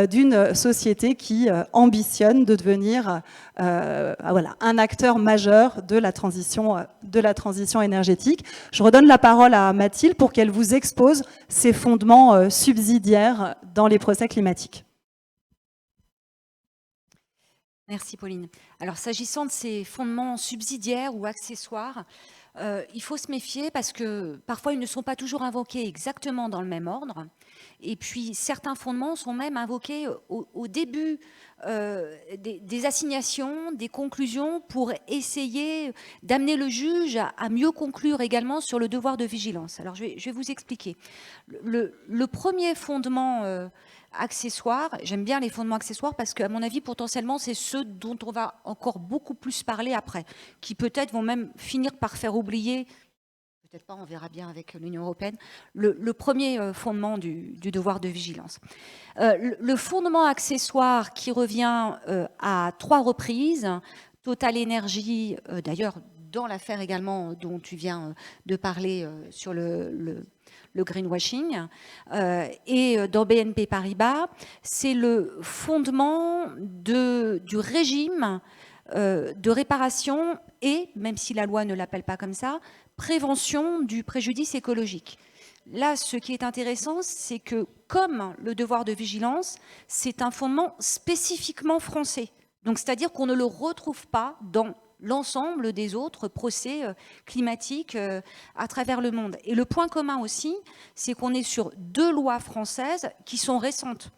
d'une société qui ambitionne de devenir voilà, un acteur majeur de la transition énergétique. Je redonne la parole à Mathilde pour qu'elle vous expose ces fondements subsidiaires dans les procès climatiques. Merci Pauline. Alors s'agissant de ces fondements subsidiaires ou accessoires, il faut se méfier parce que parfois ils ne sont pas toujours invoqués exactement dans le même ordre. Et puis certains fondements sont même invoqués au début des assignations, des conclusions pour essayer d'amener le juge à mieux conclure également sur le devoir de vigilance. Alors je vais vous expliquer. Le premier fondement accessoires. J'aime bien les fondements accessoires parce qu'à mon avis, potentiellement, c'est ceux dont on va encore beaucoup plus parler après, qui peut-être vont même finir par faire oublier, peut-être pas, on verra bien avec l'Union européenne, le premier fondement du devoir de vigilance. Le fondement accessoire qui revient à 3 reprises, Total Energy, d'ailleurs, dans l'affaire également dont tu viens de parler sur le greenwashing, et dans BNP Paribas, c'est le fondement du régime de réparation et, même si la loi ne l'appelle pas comme ça, prévention du préjudice écologique. Là, ce qui est intéressant, c'est que comme le devoir de vigilance, c'est un fondement spécifiquement français. Donc, c'est-à-dire qu'on ne le retrouve pas dans l'ensemble des autres procès climatiques à travers le monde. Et le point commun aussi, c'est qu'on est sur 2 lois françaises qui sont récentes.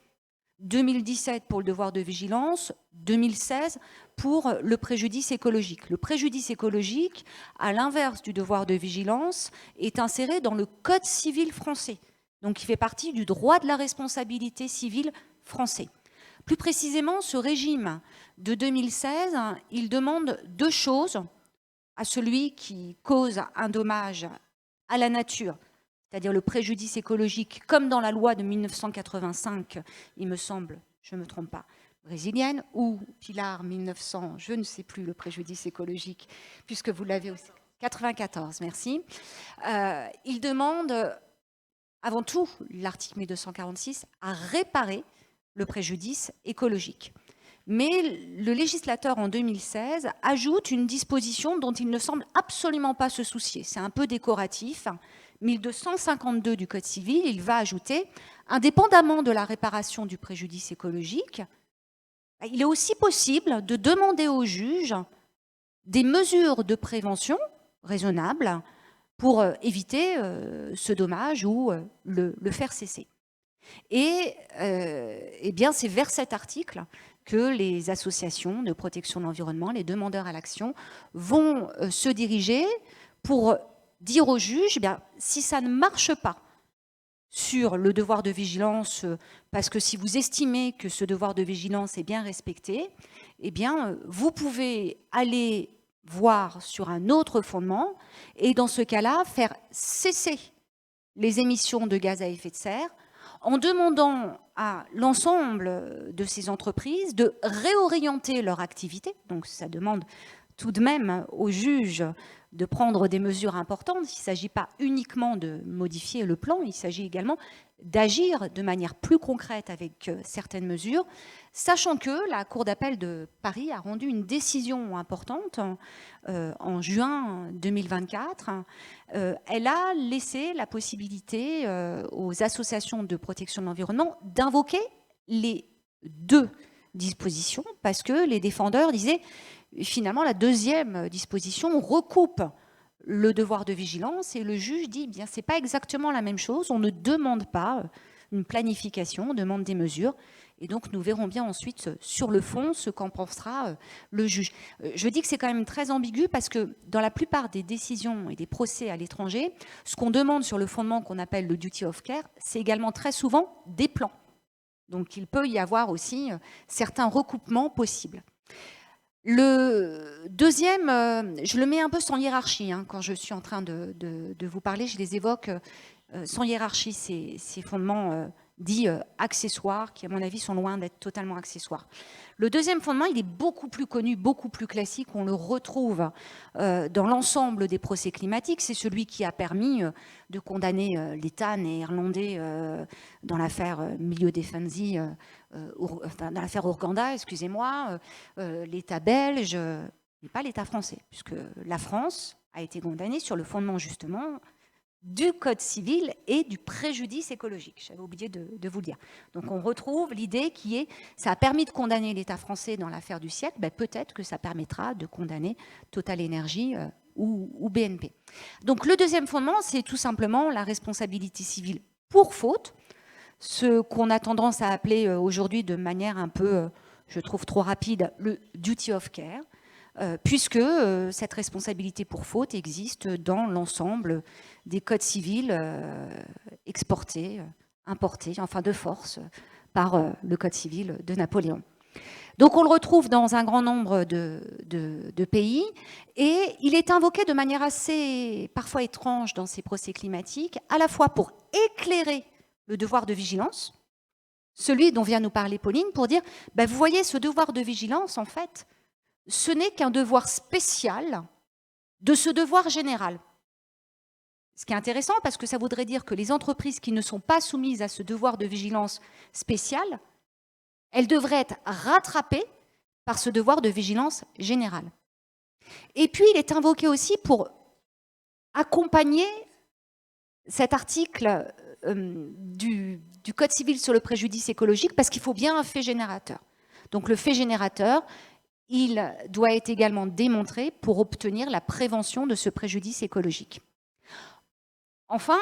2017 pour le devoir de vigilance, 2016 pour le préjudice écologique. Le préjudice écologique, à l'inverse du devoir de vigilance, est inséré dans le Code civil français. Donc il fait partie du droit de la responsabilité civile français. Plus précisément, ce régime de 2016, il demande 2 choses à celui qui cause un dommage à la nature, c'est-à-dire le préjudice écologique, comme dans la loi de 1985, il me semble, je ne me trompe pas, brésilienne, ou Pilar 1900, je ne sais plus, le préjudice écologique, puisque vous l'avez aussi, 94, merci. Il demande, avant tout, l'article 1246, à réparer le préjudice écologique. Mais le législateur, en 2016, ajoute une disposition dont il ne semble absolument pas se soucier. C'est un peu décoratif. 1252 du Code civil, il va ajouter, indépendamment de la réparation du préjudice écologique, il est aussi possible de demander au juge des mesures de prévention raisonnables pour éviter ce dommage ou le faire cesser. Et eh bien, c'est vers cet article que les associations de protection de l'environnement, les demandeurs à l'action, vont se diriger pour dire au juge, eh bien, si ça ne marche pas sur le devoir de vigilance, parce que si vous estimez que ce devoir de vigilance est bien respecté, eh bien, vous pouvez aller voir sur un autre fondement et dans ce cas-là, faire cesser les émissions de gaz à effet de serre en demandant à l'ensemble de ces entreprises de réorienter leur activité. Donc ça demande tout de même au juge de prendre des mesures importantes. Il ne s'agit pas uniquement de modifier le plan, il s'agit également d'agir de manière plus concrète avec certaines mesures, sachant que la Cour d'appel de Paris a rendu une décision importante en juin 2024. Elle a laissé la possibilité aux associations de protection de l'environnement d'invoquer les 2 dispositions, parce que les défendeurs disaient finalement la 2e disposition recoupe le devoir de vigilance et le juge dit bien c'est pas exactement la même chose, on ne demande pas une planification, on demande des mesures et donc nous verrons bien ensuite sur le fond ce qu'en pensera le juge. Je dis que c'est quand même très ambigu parce que dans la plupart des décisions et des procès à l'étranger, ce qu'on demande sur le fondement qu'on appelle le duty of care, c'est également très souvent des plans. Donc il peut y avoir aussi certains recoupements possibles. Le deuxième, je le mets un peu sans hiérarchie, hein, quand je suis en train de vous parler, je les évoque sans hiérarchie, ces fondements dits accessoires, qui à mon avis sont loin d'être totalement accessoires. Le deuxième fondement, il est beaucoup plus connu, beaucoup plus classique, on le retrouve dans l'ensemble des procès climatiques, c'est celui qui a permis de condamner l'État néerlandais dans l'affaire Milieu Defensie, dans l'affaire Urganda, excusez-moi, l'État belge, mais pas l'État français, puisque la France a été condamnée sur le fondement justement du Code civil et du préjudice écologique. J'avais oublié de vous le dire. Donc on retrouve l'idée qui est, ça a permis de condamner l'État français dans l'affaire du siècle, ben peut-être que ça permettra de condamner Total Energy ou BNP. Donc le deuxième fondement, c'est tout simplement la responsabilité civile pour faute, ce qu'on a tendance à appeler aujourd'hui de manière un peu, je trouve trop rapide, le duty of care, puisque cette responsabilité pour faute existe dans l'ensemble des codes civils exportés, importés, enfin de force, par le Code civil de Napoléon. Donc on le retrouve dans un grand nombre de pays, et il est invoqué de manière assez parfois étrange dans ces procès climatiques, à la fois pour éclairer le devoir de vigilance, celui dont vient nous parler Pauline, pour dire, ben, vous voyez, ce devoir de vigilance, en fait, ce n'est qu'un devoir spécial de ce devoir général. Ce qui est intéressant, parce que ça voudrait dire que les entreprises qui ne sont pas soumises à ce devoir de vigilance spécial, elles devraient être rattrapées par ce devoir de vigilance général. Et puis, il est invoqué aussi pour accompagner cet article du Code civil sur le préjudice écologique, parce qu'il faut bien un fait générateur. Donc le fait générateur, il doit être également démontré pour obtenir la prévention de ce préjudice écologique. Enfin,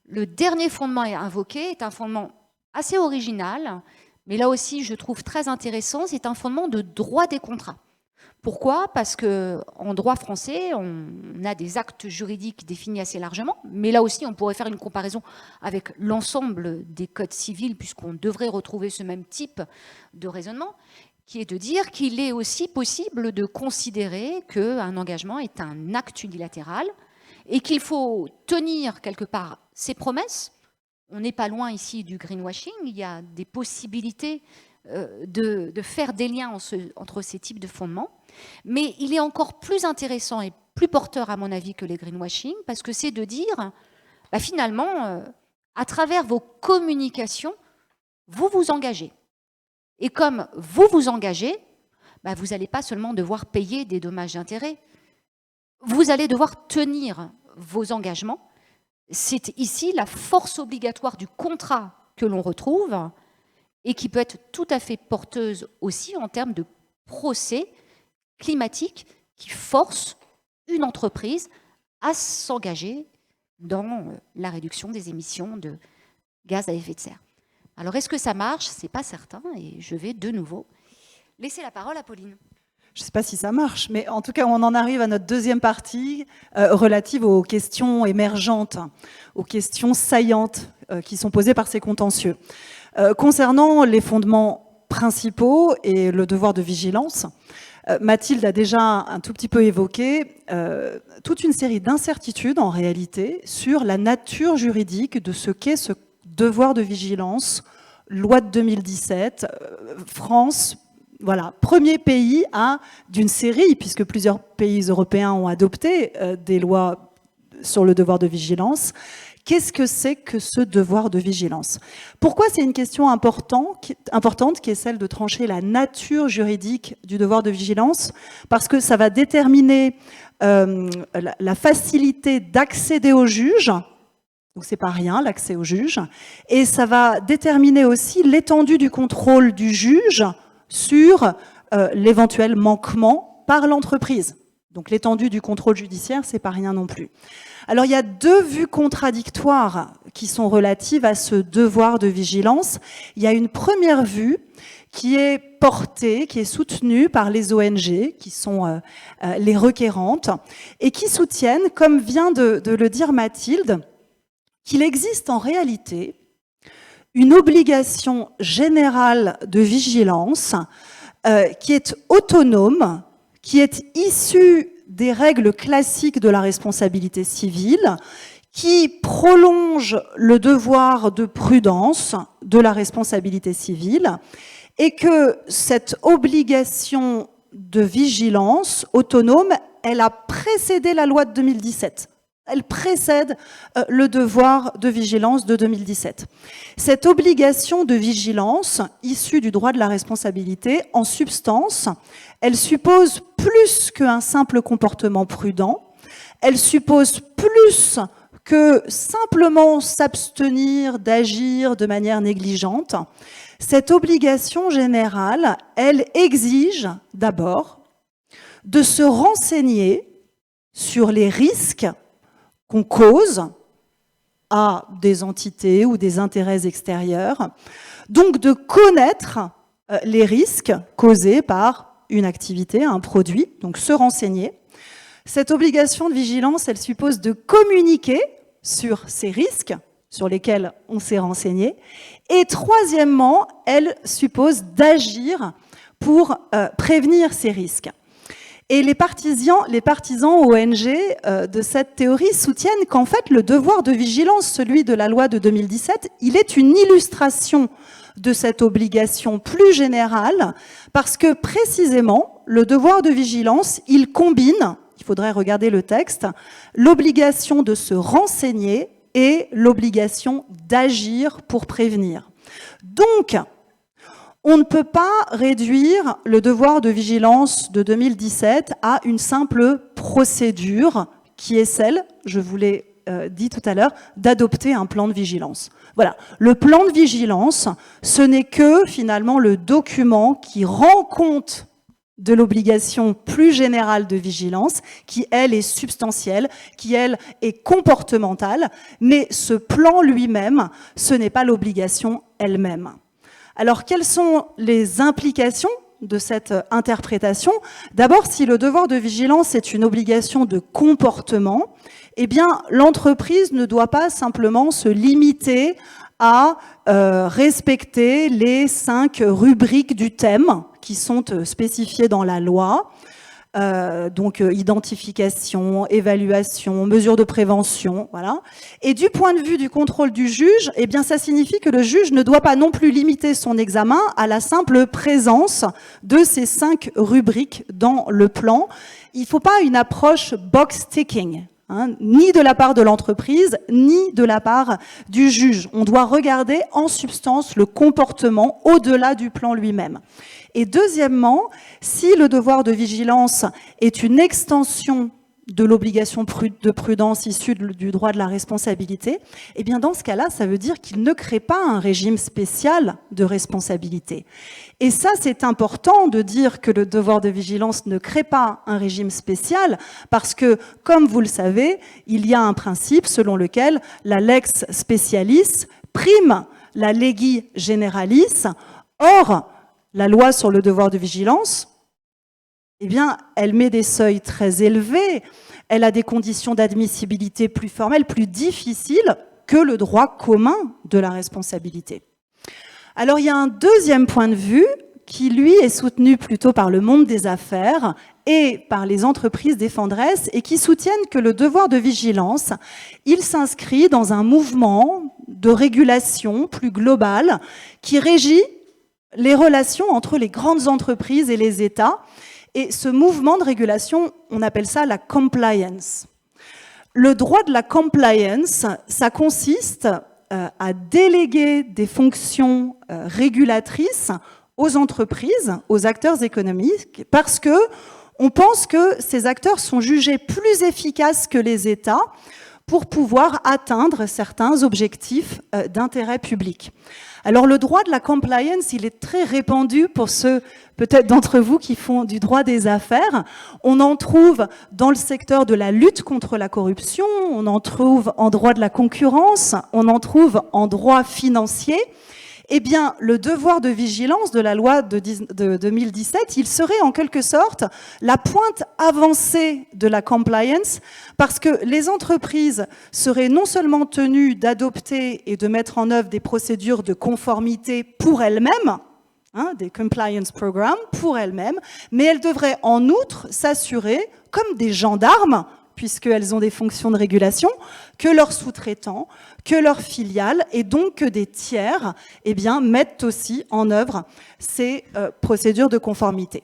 le dernier fondement invoqué est un fondement assez original, mais là aussi je trouve très intéressant, c'est un fondement de droit des contrats. Pourquoi ? Parce qu'en droit français, on a des actes juridiques définis assez largement, mais là aussi on pourrait faire une comparaison avec l'ensemble des codes civils, puisqu'on devrait retrouver ce même type de raisonnement, qui est de dire qu'il est aussi possible de considérer qu'un engagement est un acte unilatéral et qu'il faut tenir quelque part ses promesses. On n'est pas loin ici du greenwashing, il y a des possibilités de faire des liens entre ces types de fondements, mais il est encore plus intéressant et plus porteur à mon avis que les greenwashing, parce que c'est de dire, bah, finalement, à travers vos communications, vous vous engagez. Et comme vous vous engagez, bah, vous n'allez pas seulement devoir payer des dommages d'intérêt, vous allez devoir tenir vos engagements. C'est ici la force obligatoire du contrat que l'on retrouve et qui peut être tout à fait porteuse aussi en termes de procès climatique qui force une entreprise à s'engager dans la réduction des émissions de gaz à effet de serre. Alors, est-ce que ça marche ? Ce n'est pas certain, et je vais de nouveau laisser la parole à Pauline. Je ne sais pas si ça marche, mais en tout cas, on en arrive à notre deuxième partie relative aux questions émergentes, aux questions saillantes qui sont posées par ces contentieux. Concernant les fondements principaux et le devoir de vigilance, Mathilde a déjà un tout petit peu évoqué toute une série d'incertitudes en réalité sur la nature juridique de ce qu'est ce devoir de vigilance, loi de 2017, France, voilà, premier pays d'une série, puisque plusieurs pays européens ont adopté des lois sur le devoir de vigilance. Qu'est-ce que c'est que ce devoir de vigilance ? Pourquoi c'est une question importante qui est celle de trancher la nature juridique du devoir de vigilance ? Parce que ça va déterminer la facilité d'accéder au juge. Donc c'est pas rien, l'accès au juge. Et ça va déterminer aussi l'étendue du contrôle du juge sur l'éventuel manquement par l'entreprise. Donc l'étendue du contrôle judiciaire, c'est pas rien non plus. Alors il y a deux vues contradictoires qui sont relatives à ce devoir de vigilance. Il y a une première vue qui est portée, qui est soutenue par les ONG, qui sont les requérantes, et qui soutiennent, comme vient de le dire Mathilde, qu'il existe en réalité une obligation générale de vigilance qui est autonome, qui est issue des règles classiques de la responsabilité civile, qui prolonge le devoir de prudence, de la responsabilité civile et que cette obligation de vigilance autonome, elle a précédé la loi de 2017. Elle précède le devoir de vigilance de 2017. Cette obligation de vigilance, issue du droit de la responsabilité, en substance, elle suppose plus qu'un simple comportement prudent, elle suppose plus que simplement s'abstenir d'agir de manière négligente. Cette obligation générale, elle exige d'abord de se renseigner sur les risques qu'on cause à des entités ou des intérêts extérieurs, donc de connaître les risques causés par une activité, un produit, donc se renseigner. Cette obligation de vigilance, elle suppose de communiquer sur ces risques sur lesquels on s'est renseigné. Et troisièmement, elle suppose d'agir pour prévenir ces risques. Et les partisans ONG de cette théorie soutiennent qu'en fait, le devoir de vigilance, celui de la loi de 2017, il est une illustration de cette obligation plus générale, parce que précisément, le devoir de vigilance, il combine, il faudrait regarder le texte, l'obligation de se renseigner et l'obligation d'agir pour prévenir. Donc, on ne peut pas réduire le devoir de vigilance de 2017 à une simple procédure qui est celle, je vous l'ai dit tout à l'heure, d'adopter un plan de vigilance. Voilà, le plan de vigilance, ce n'est que finalement le document qui rend compte de l'obligation plus générale de vigilance, qui, elle, est substantielle, qui, elle, est comportementale, mais ce plan lui-même, ce n'est pas l'obligation elle-même. Alors, quelles sont les implications de cette interprétation? D'abord, si le devoir de vigilance est une obligation de comportement, eh bien, l'entreprise ne doit pas simplement se limiter à respecter les 5 rubriques du thème qui sont spécifiées dans la loi. Donc identification, évaluation, mesures de prévention, voilà. Et du point de vue du contrôle du juge, eh bien ça signifie que le juge ne doit pas non plus limiter son examen à la simple présence de ces 5 rubriques dans le plan. Il ne faut pas une approche box-ticking, hein, ni de la part de l'entreprise, ni de la part du juge. On doit regarder en substance le comportement au-delà du plan lui-même. Et deuxièmement, si le devoir de vigilance est une extension de l'obligation de prudence issue du droit de la responsabilité, eh bien dans ce cas-là, ça veut dire qu'il ne crée pas un régime spécial de responsabilité. Et ça, c'est important de dire que le devoir de vigilance ne crée pas un régime spécial, parce que, comme vous le savez, il y a un principe selon lequel la lex specialis prime la legis generalis. Or, la loi sur le devoir de vigilance, eh bien, elle met des seuils très élevés, elle a des conditions d'admissibilité plus formelles, plus difficiles que le droit commun de la responsabilité. Alors, il y a un deuxième point de vue qui, lui, est soutenu plutôt par le monde des affaires et par les entreprises défenderesses et qui soutiennent que le devoir de vigilance, il s'inscrit dans un mouvement de régulation plus global qui régit les relations entre les grandes entreprises et les États. Et ce mouvement de régulation, on appelle ça la compliance. Le droit de la compliance, ça consiste à déléguer des fonctions régulatrices aux entreprises, aux acteurs économiques, parce que on pense que ces acteurs sont jugés plus efficaces que les États pour pouvoir atteindre certains objectifs d'intérêt public. Alors le droit de la compliance, il est très répandu pour ceux peut-être d'entre vous qui font du droit des affaires. On en trouve dans le secteur de la lutte contre la corruption, on en trouve en droit de la concurrence, on en trouve en droit financier. Eh bien, le devoir de vigilance de la loi de 2017, il serait en quelque sorte la pointe avancée de la compliance, parce que les entreprises seraient non seulement tenues d'adopter et de mettre en œuvre des procédures de conformité pour elles-mêmes, hein, des compliance programs pour elles-mêmes, mais elles devraient en outre s'assurer, comme des gendarmes, puisqu'elles ont des fonctions de régulation, que leurs sous-traitants, que leurs filiales, et donc que des tiers mettent aussi en œuvre ces procédures de conformité.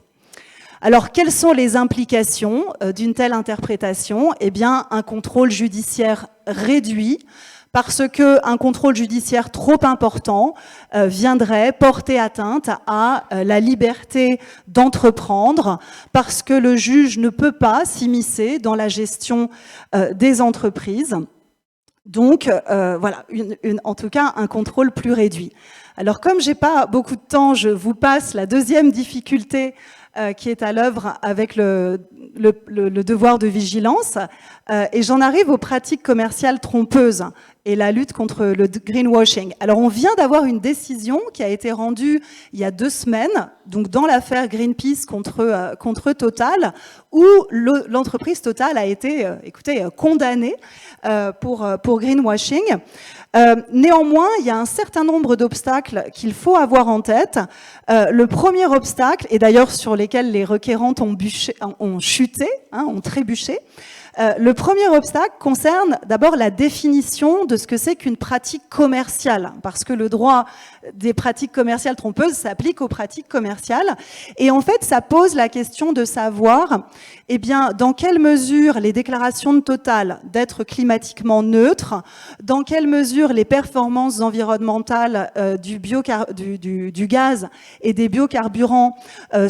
Alors, quelles sont les implications d'une telle interprétation ? Un contrôle judiciaire réduit, parce qu'un contrôle judiciaire trop important viendrait porter atteinte à la liberté d'entreprendre, parce que le juge ne peut pas s'immiscer dans la gestion des entreprises. Donc, voilà, en tout cas, un contrôle plus réduit. Alors, comme j'ai pas beaucoup de temps, je vous passe la deuxième difficulté qui est à l'œuvre avec le devoir de vigilance. Et j'en arrive aux pratiques commerciales trompeuses et la lutte contre le greenwashing. Alors, on vient d'avoir une décision qui a été rendue il y a 2 semaines, donc dans l'affaire Greenpeace contre Total, où l'entreprise Total a été, condamnée pour greenwashing. Néanmoins, il y a un certain nombre d'obstacles qu'il faut avoir en tête. Le premier obstacle, et d'ailleurs sur lesquels les requérantes ont chuté, ont trébuché, le premier obstacle concerne d'abord la définition de ce que c'est qu'une pratique commerciale, parce que le droit des pratiques commerciales trompeuses s'applique aux pratiques commerciales. Et en fait, ça pose la question de savoir, dans quelle mesure les déclarations de Total d'être climatiquement neutres, dans quelle mesure les performances environnementales du gaz et des biocarburants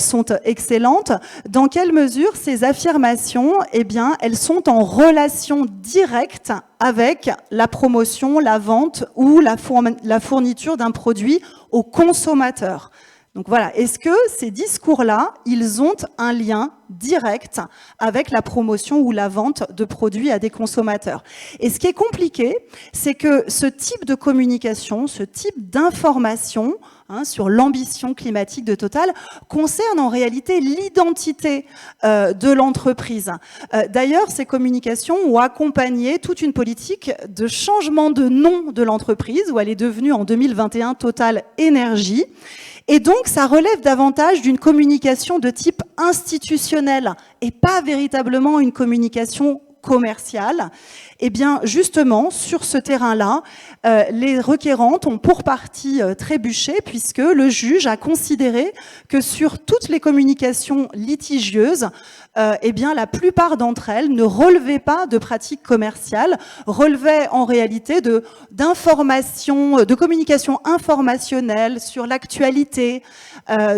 sont excellentes, dans quelle mesure ces affirmations, elles sont en relation directe avec la promotion, la vente ou la fourniture d'un produit aux consommateurs. Donc voilà, est-ce que ces discours-là, ils ont un lien direct avec la promotion ou la vente de produits à des consommateurs? Et ce qui est compliqué, c'est que ce type de communication, ce type d'information sur l'ambition climatique de Total concerne en réalité l'identité de l'entreprise. D'ailleurs, ces communications ont accompagné toute une politique de changement de nom de l'entreprise, où elle est devenue en 2021 Total Énergie. Et donc, ça relève davantage d'une communication de type institutionnel et pas véritablement une communication commerciale. Justement, sur ce terrain-là, les requérantes ont pour partie trébuché, puisque le juge a considéré que sur toutes les communications litigieuses, la plupart d'entre elles ne relevaient pas de pratiques commerciales, relevaient en réalité de communication informationnelle sur l'actualité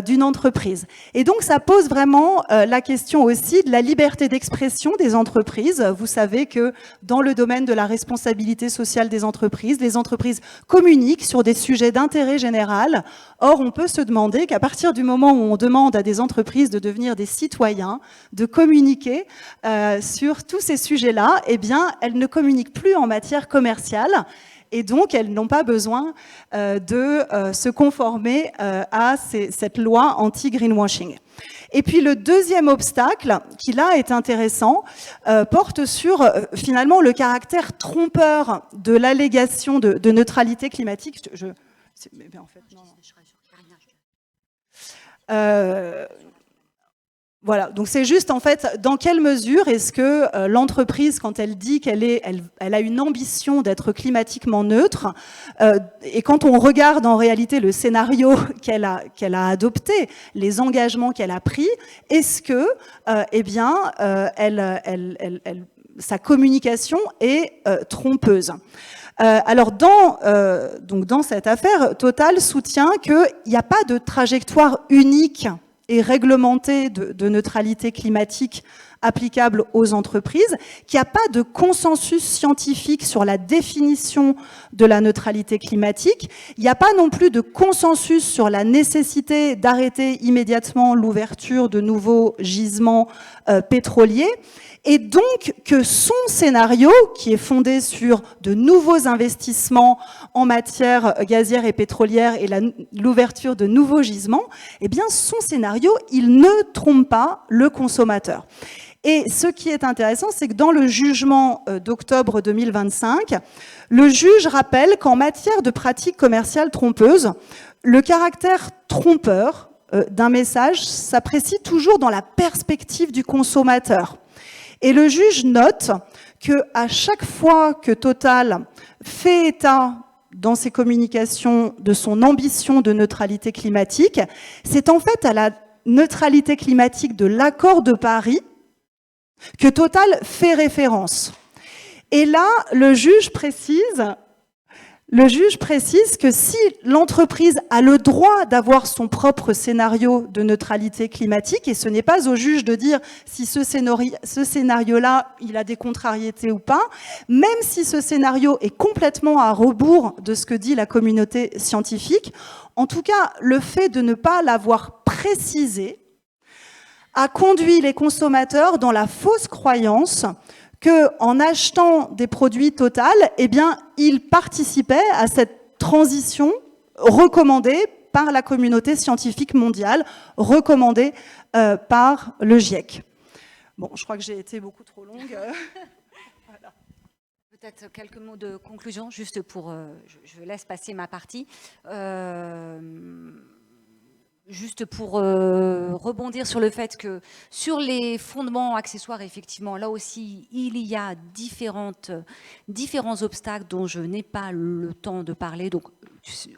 d'une entreprise. Et donc, ça pose vraiment la question aussi de la liberté d'expression des entreprises. Vous savez que dans le domaine de la responsabilité sociale des entreprises, les entreprises communiquent sur des sujets d'intérêt général. Or, on peut se demander qu'à partir du moment où on demande à des entreprises de devenir des citoyens, de communiquer sur tous ces sujets-là, elles ne communiquent plus en matière commerciale. Et donc, elles n'ont pas besoin de se conformer à cette loi anti-greenwashing. Et puis le deuxième obstacle, qui là est intéressant, porte sur finalement le caractère trompeur de l'allégation de neutralité climatique. Mais en fait, non. Voilà, donc c'est juste en fait dans quelle mesure est-ce que l'entreprise, quand elle dit qu'elle a une ambition d'être climatiquement neutre, et quand on regarde en réalité le scénario qu'elle a adopté, les engagements qu'elle a pris, est-ce que sa communication est trompeuse? Alors dans cette affaire, Total soutient qu'il n'y a pas de trajectoire unique et réglementée de neutralité climatique applicable aux entreprises, qu'il n'y a pas de consensus scientifique sur la définition de la neutralité climatique, il n'y a pas non plus de consensus sur la nécessité d'arrêter immédiatement l'ouverture de nouveaux gisements pétroliers, et donc que son scénario, qui est fondé sur de nouveaux investissements en matière gazière et pétrolière et l'ouverture de nouveaux gisements, son scénario, il ne trompe pas le consommateur. Et ce qui est intéressant, c'est que dans le jugement d'octobre 2025, le juge rappelle qu'en matière de pratiques commerciales trompeuses, le caractère trompeur d'un message s'apprécie toujours dans la perspective du consommateur. Et le juge note qu'à chaque fois que Total fait état dans ses communications de son ambition de neutralité climatique, c'est en fait à la neutralité climatique de l'accord de Paris que Total fait référence. Et là, le juge précise que si l'entreprise a le droit d'avoir son propre scénario de neutralité climatique, et ce n'est pas au juge de dire si ce scénario-là, il a des contrariétés ou pas, même si ce scénario est complètement à rebours de ce que dit la communauté scientifique, en tout cas, le fait de ne pas l'avoir précisé a conduit les consommateurs dans la fausse croyance qu'en achetant des produits Total, eh bien, ils participaient à cette transition recommandée par la communauté scientifique mondiale, recommandée par le GIEC. Bon, je crois que j'ai été beaucoup trop longue. Voilà. Peut-être quelques mots de conclusion, juste pour... je laisse passer ma partie. Juste pour rebondir sur le fait que sur les fondements accessoires, effectivement, là aussi, il y a différents obstacles dont je n'ai pas le temps de parler. Donc,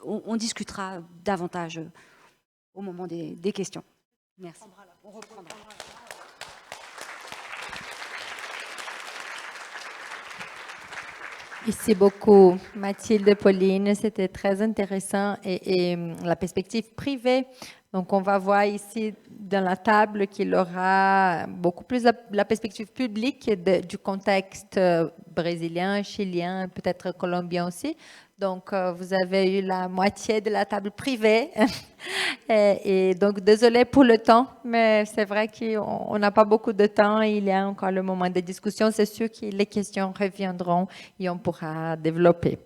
on discutera davantage au moment des questions. Merci. On reprendra. Merci beaucoup, Mathilde et Pauline. C'était très intéressant. Et la perspective privée, donc on va voir ici dans la table qu'il aura beaucoup plus la perspective publique du contexte brésilien, chilien, peut-être colombien aussi. Donc, vous avez eu la moitié de la table privée. Et donc, désolé pour le temps, mais c'est vrai qu'on n'a pas beaucoup de temps. Il y a encore le moment de discussion. C'est sûr que les questions reviendront e on pourra développer.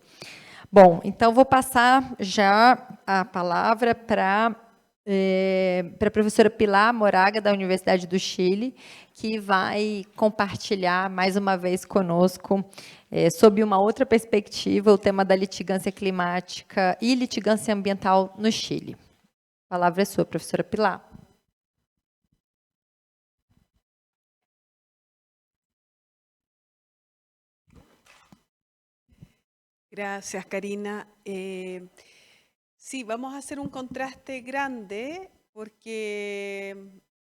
Bom, então vou passar já a palavra para a professora Pilar Moraga, da Universidade do Chile, que vai compartilhar mais uma vez conosco, sob uma outra perspectiva, o tema da litigância climática e litigância ambiental no Chile. A palavra é sua, professora Pilar. Gracias, Karina. Sí, vamos a hacer un contraste grande porque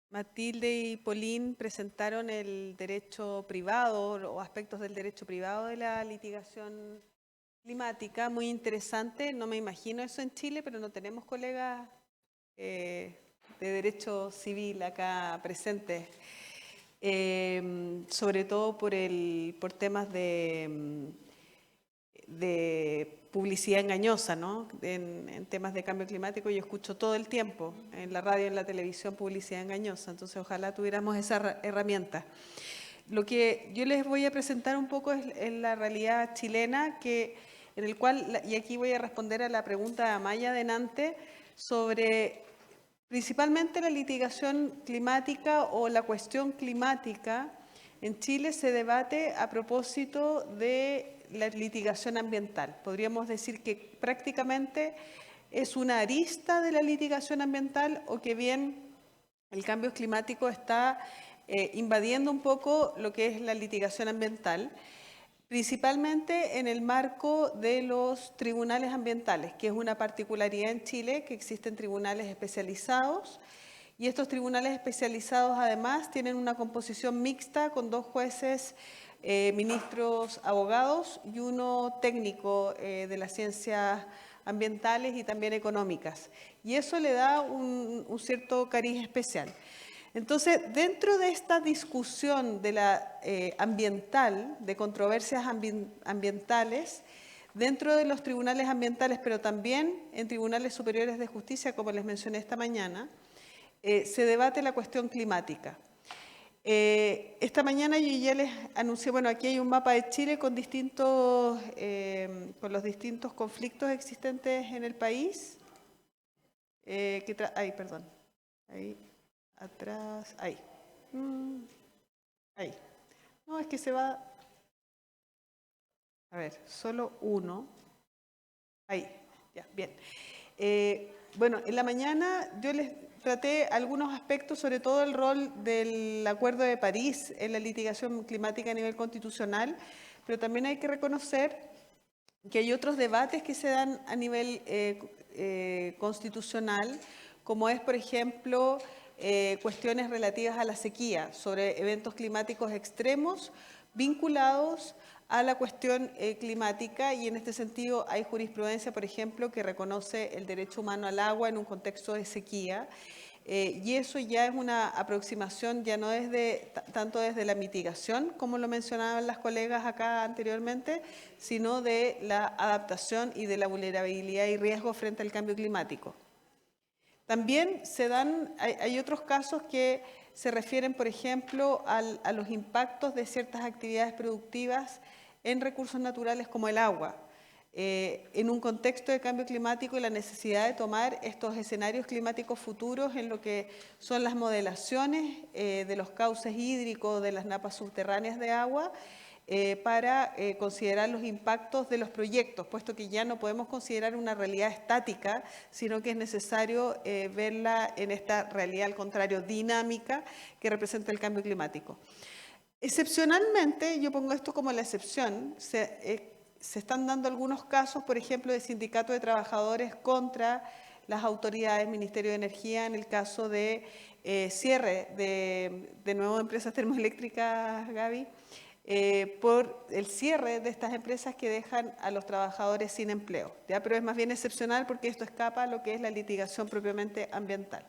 Matilde y Pauline presentaron el derecho privado o aspectos del derecho privado de la litigación climática, muy interesante. No me imagino eso en Chile, pero no tenemos colegas de derecho civil acá presentes, sobre todo por temas de publicidad engañosa, ¿no? En temas de cambio climático yo escucho todo el tiempo, en la radio y en la televisión, publicidad engañosa, entonces ojalá tuviéramos esa herramienta. Lo que yo les voy a presentar un poco es la realidad chilena, en el cual, y aquí voy a responder a la pregunta de Amaya delante, sobre principalmente la litigación climática o la cuestión climática. En Chile se debate a propósito de la litigación ambiental. Podríamos decir que prácticamente es una arista de la litigación ambiental o que bien el cambio climático está invadiendo un poco lo que es la litigación ambiental, principalmente en el marco de los tribunales ambientales, que es una particularidad en Chile, que existen tribunales especializados. Y estos tribunales especializados además tienen una composición mixta con 2 jueces, ministros abogados y uno técnico de las ciencias ambientales y también económicas. Y eso le da un cierto cariz especial. Entonces, dentro de esta discusión de la ambiental, de controversias ambientales, dentro de los tribunales ambientales, pero también en tribunales superiores de justicia, como les mencioné esta mañana, se debate la cuestión climática. Esta mañana yo ya les anuncié, bueno, aquí hay un mapa de Chile con los distintos conflictos existentes en el país. Ahí, perdón. Ahí, atrás, ahí. Ahí. No, es que se va... A ver, solo uno. Ahí, ya, bien. Bueno, en la mañana yo les traté algunos aspectos, sobre todo el rol del Acuerdo de París en la litigación climática a nivel constitucional, pero también hay que reconocer que hay otros debates que se dan a nivel constitucional, como es, por ejemplo, cuestiones relativas a la sequía, sobre eventos climáticos extremos vinculados a la cuestión climática, y en este sentido hay jurisprudencia, por ejemplo, que reconoce el derecho humano al agua en un contexto de sequía, y eso ya es una aproximación ya no tanto desde la mitigación, como lo mencionaban las colegas acá anteriormente, sino de la adaptación y de la vulnerabilidad y riesgo frente al cambio climático. También hay otros casos que se refieren, por ejemplo, a los impactos de ciertas actividades productivas en recursos naturales como el agua, en un contexto de cambio climático y la necesidad de tomar estos escenarios climáticos futuros en lo que son las modelaciones de los cauces hídricos, de las napas subterráneas de agua, para considerar los impactos de los proyectos, puesto que ya no podemos considerar una realidad estática, sino que es necesario verla en esta realidad, al contrario, dinámica que representa el cambio climático. Excepcionalmente, yo pongo esto como la excepción, se están dando algunos casos, por ejemplo, de sindicatos de trabajadores contra las autoridades, Ministerio de Energía, en el caso de cierre de nuevo empresas termoeléctricas, Gaby, por el cierre de estas empresas que dejan a los trabajadores sin empleo, ¿ya? Pero es más bien excepcional porque esto escapa a lo que es la litigación propiamente ambiental.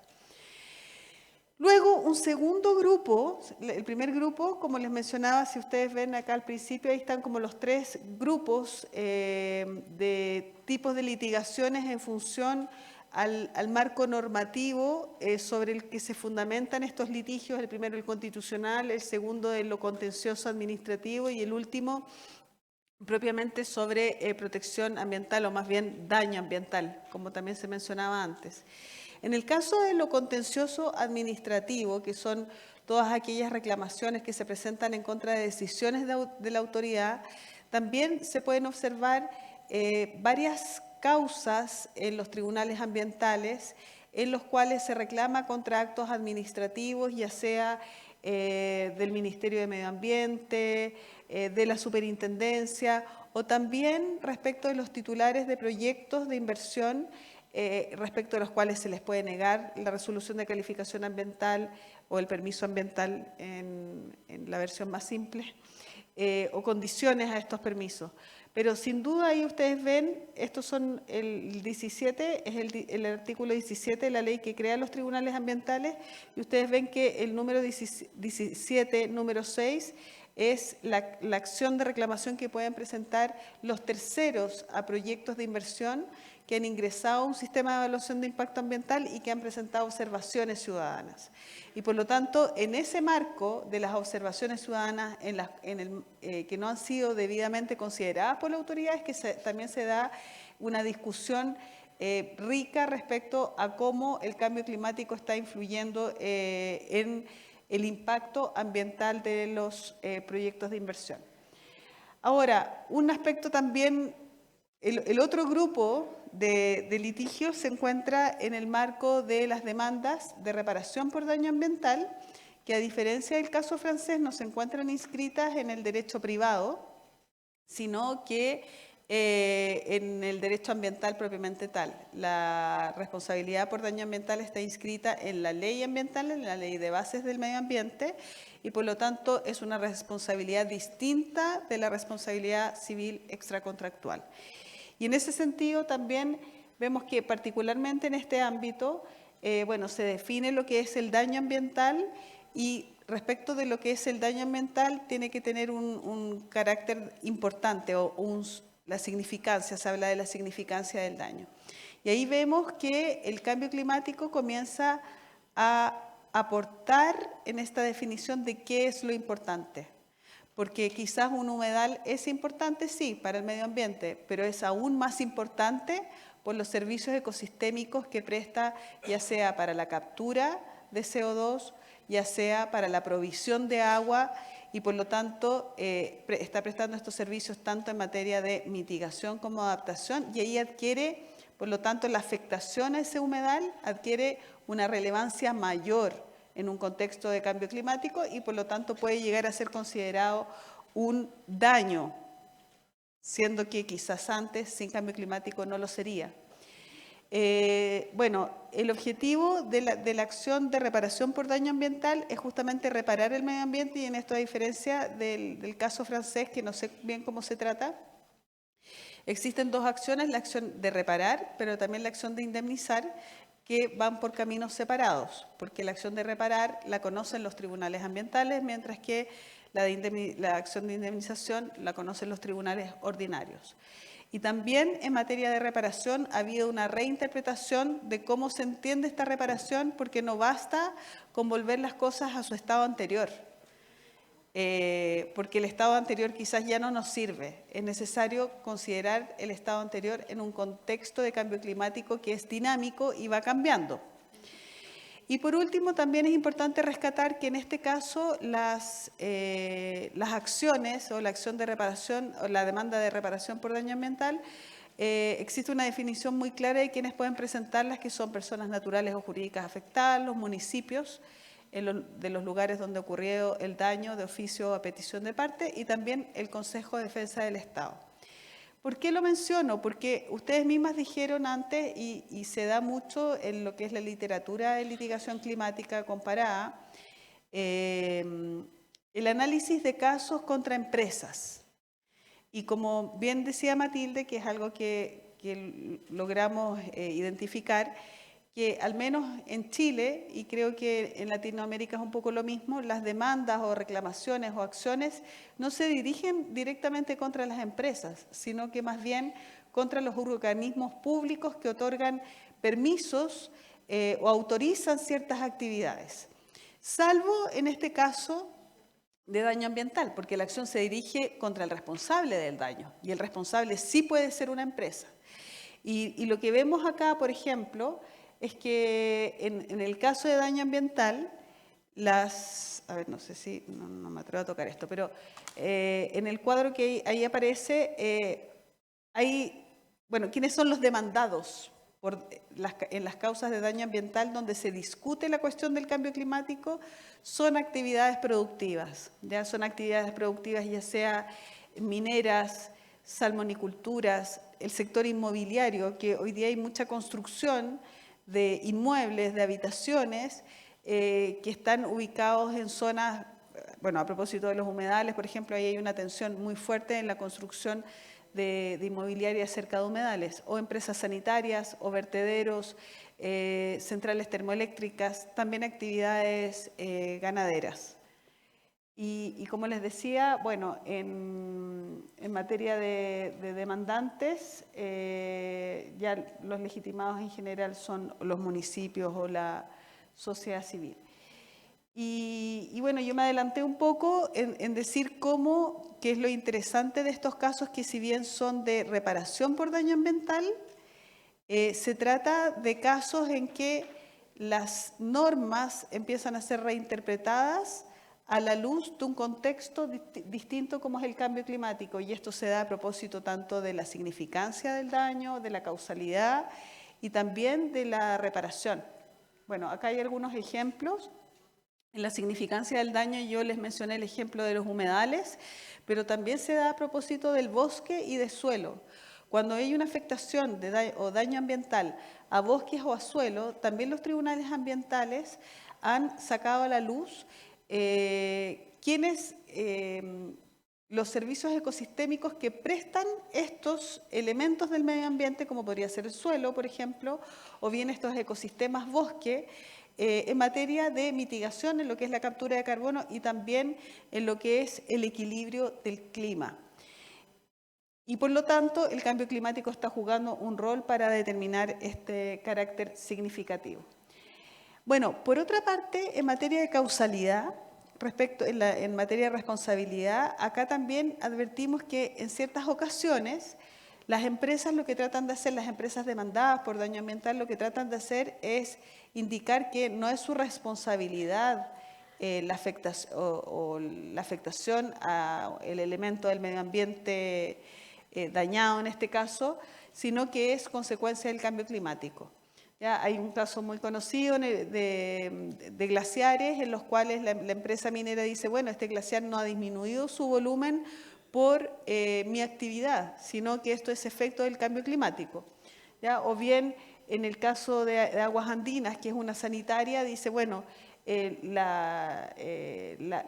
Luego, un segundo grupo, el primer grupo, como les mencionaba, si ustedes ven acá al principio, ahí están como los tres grupos de tipos de litigaciones en función al marco normativo sobre el que se fundamentan estos litigios. El primero, el constitucional; el segundo, lo contencioso administrativo; y el último, propiamente sobre protección ambiental, o más bien daño ambiental, como también se mencionaba antes. En el caso de lo contencioso administrativo, que son todas aquellas reclamaciones que se presentan en contra de decisiones de la autoridad, también se pueden observar varias causas en los tribunales ambientales en los cuales se reclama contra actos administrativos, ya sea del Ministerio de Medio Ambiente, de la Superintendencia, o también respecto de los titulares de proyectos de inversión, respecto de los cuales se les puede negar la resolución de calificación ambiental o el permiso ambiental en la versión más simple, o condiciones a estos permisos. Pero sin duda ahí ustedes ven, estos son el 17, es el artículo 17 de la ley que crea los tribunales ambientales, y ustedes ven que el número 17, número 6, es la acción de reclamación que pueden presentar los terceros a proyectos de inversión que han ingresado a un sistema de evaluación de impacto ambiental y que han presentado observaciones ciudadanas. Y por lo tanto, en ese marco de las observaciones ciudadanas que no han sido debidamente consideradas por la autoridad, es que también se da una discusión rica respecto a cómo el cambio climático está influyendo en el impacto ambiental de los proyectos de inversión. Ahora, un aspecto también, el otro grupo de litigios se encuentra en el marco de las demandas de reparación por daño ambiental, que a diferencia del caso francés no se encuentran inscritas en el derecho privado, sino que en el derecho ambiental propiamente tal. La responsabilidad por daño ambiental está inscrita en la ley ambiental, en la ley de bases del medio ambiente, y por lo tanto es una responsabilidad distinta de la responsabilidad civil extracontractual. Y en ese sentido también vemos que particularmente en este ámbito, se define lo que es el daño ambiental, y respecto de lo que es el daño ambiental tiene que tener un carácter importante la significancia, se habla de la significancia del daño. Y ahí vemos que el cambio climático comienza a aportar en esta definición de qué es lo importante. Porque quizás un humedal es importante, sí, para el medio ambiente, pero es aún más importante por los servicios ecosistémicos que presta, ya sea para la captura de CO2, ya sea para la provisión de agua, y por lo tanto está prestando estos servicios tanto en materia de mitigación como adaptación, y ahí adquiere, por lo tanto la afectación a ese humedal adquiere una relevancia mayor en un contexto de cambio climático y por lo tanto puede llegar a ser considerado un daño, siendo que quizás antes sin cambio climático no lo sería. Bueno, el objetivo de la acción de reparación por daño ambiental es justamente reparar el medio ambiente y en esto a diferencia del caso francés, que no sé bien cómo se trata, existen dos acciones, la acción de reparar, pero también la acción de indemnizar, que van por caminos separados, porque la acción de reparar la conocen los tribunales ambientales, mientras que la acción de indemnización la conocen los tribunales ordinarios. Y también en materia de reparación ha habido una reinterpretación de cómo se entiende esta reparación, porque no basta con volver las cosas a su estado anterior, porque el estado anterior quizás ya no nos sirve. Es necesario considerar el estado anterior en un contexto de cambio climático que es dinámico y va cambiando. Y por último, también es importante rescatar que en este caso las acciones o la acción de reparación o la demanda de reparación por daño ambiental, existe una definición muy clara de quienes pueden presentarlas, que son personas naturales o jurídicas afectadas, los municipios de los lugares donde ocurrió el daño de oficio a petición de parte y también el Consejo de Defensa del Estado. ¿Por qué lo menciono? Porque ustedes mismas dijeron antes, y se da mucho en lo que es la literatura de litigación climática comparada, el análisis de casos contra empresas. Y como bien decía Matilde, que es algo que logramos identificar, que al menos en Chile, y creo que en Latinoamérica es un poco lo mismo, las demandas o reclamaciones o acciones no se dirigen directamente contra las empresas, sino que más bien contra los organismos públicos que otorgan permisos o autorizan ciertas actividades. Salvo en este caso de daño ambiental, porque la acción se dirige contra el responsable del daño, y el responsable sí puede ser una empresa. Y lo que vemos acá, por ejemplo, es que en el caso de daño ambiental, a ver, no sé si, no me atrevo a tocar esto, pero en el cuadro que ahí aparece, bueno, ¿quiénes son los demandados en las causas de daño ambiental donde se discute la cuestión del cambio climático? Son actividades productivas, ya son actividades productivas ya sea mineras, salmoniculturas, el sector inmobiliario, que hoy día hay mucha construcción de inmuebles, de habitaciones que están ubicados en zonas, bueno, a propósito de los humedales, por ejemplo, ahí hay una tensión muy fuerte en la construcción de inmobiliaria cerca de humedales, o empresas sanitarias, o vertederos, centrales termoeléctricas, también actividades ganaderas. Y como les decía, bueno, en materia de demandantes, ya los legitimados en general son los municipios o la sociedad civil. Y bueno, yo me adelanté un poco en decir cómo, que es lo interesante de estos casos, que si bien son de reparación por daño ambiental, se trata de casos en que las normas empiezan a ser reinterpretadas a la luz de un contexto distinto como es el cambio climático, y esto se da a propósito tanto de la significancia del daño, de la causalidad y también de la reparación. Bueno, acá hay algunos ejemplos. En la significancia del daño yo les mencioné el ejemplo de los humedales, pero también se da a propósito del bosque y de suelo. Cuando hay una afectación o daño ambiental a bosques o a suelo, también los tribunales ambientales han sacado a la luz los servicios ecosistémicos que prestan estos elementos del medio ambiente, como podría ser el suelo, por ejemplo, o bien estos ecosistemas bosque, en materia de mitigación en lo que es la captura de carbono y también en lo que es el equilibrio del clima. Y por lo tanto, el cambio climático está jugando un rol para determinar este carácter significativo. Bueno, por otra parte, en materia de causalidad, en materia de responsabilidad, acá también advertimos que en ciertas ocasiones las empresas lo que tratan de hacer, las empresas demandadas por daño ambiental, lo que tratan de hacer es indicar que no es su responsabilidad la afectación al elemento del medio ambiente dañado en este caso, sino que es consecuencia del cambio climático. Ya hay un caso muy conocido de glaciares en los cuales la empresa minera dice, bueno, este glaciar no ha disminuido su volumen por mi actividad, sino que esto es efecto del cambio climático. ¿Ya? O bien, en el caso de Aguas Andinas, que es una sanitaria, dice, bueno, la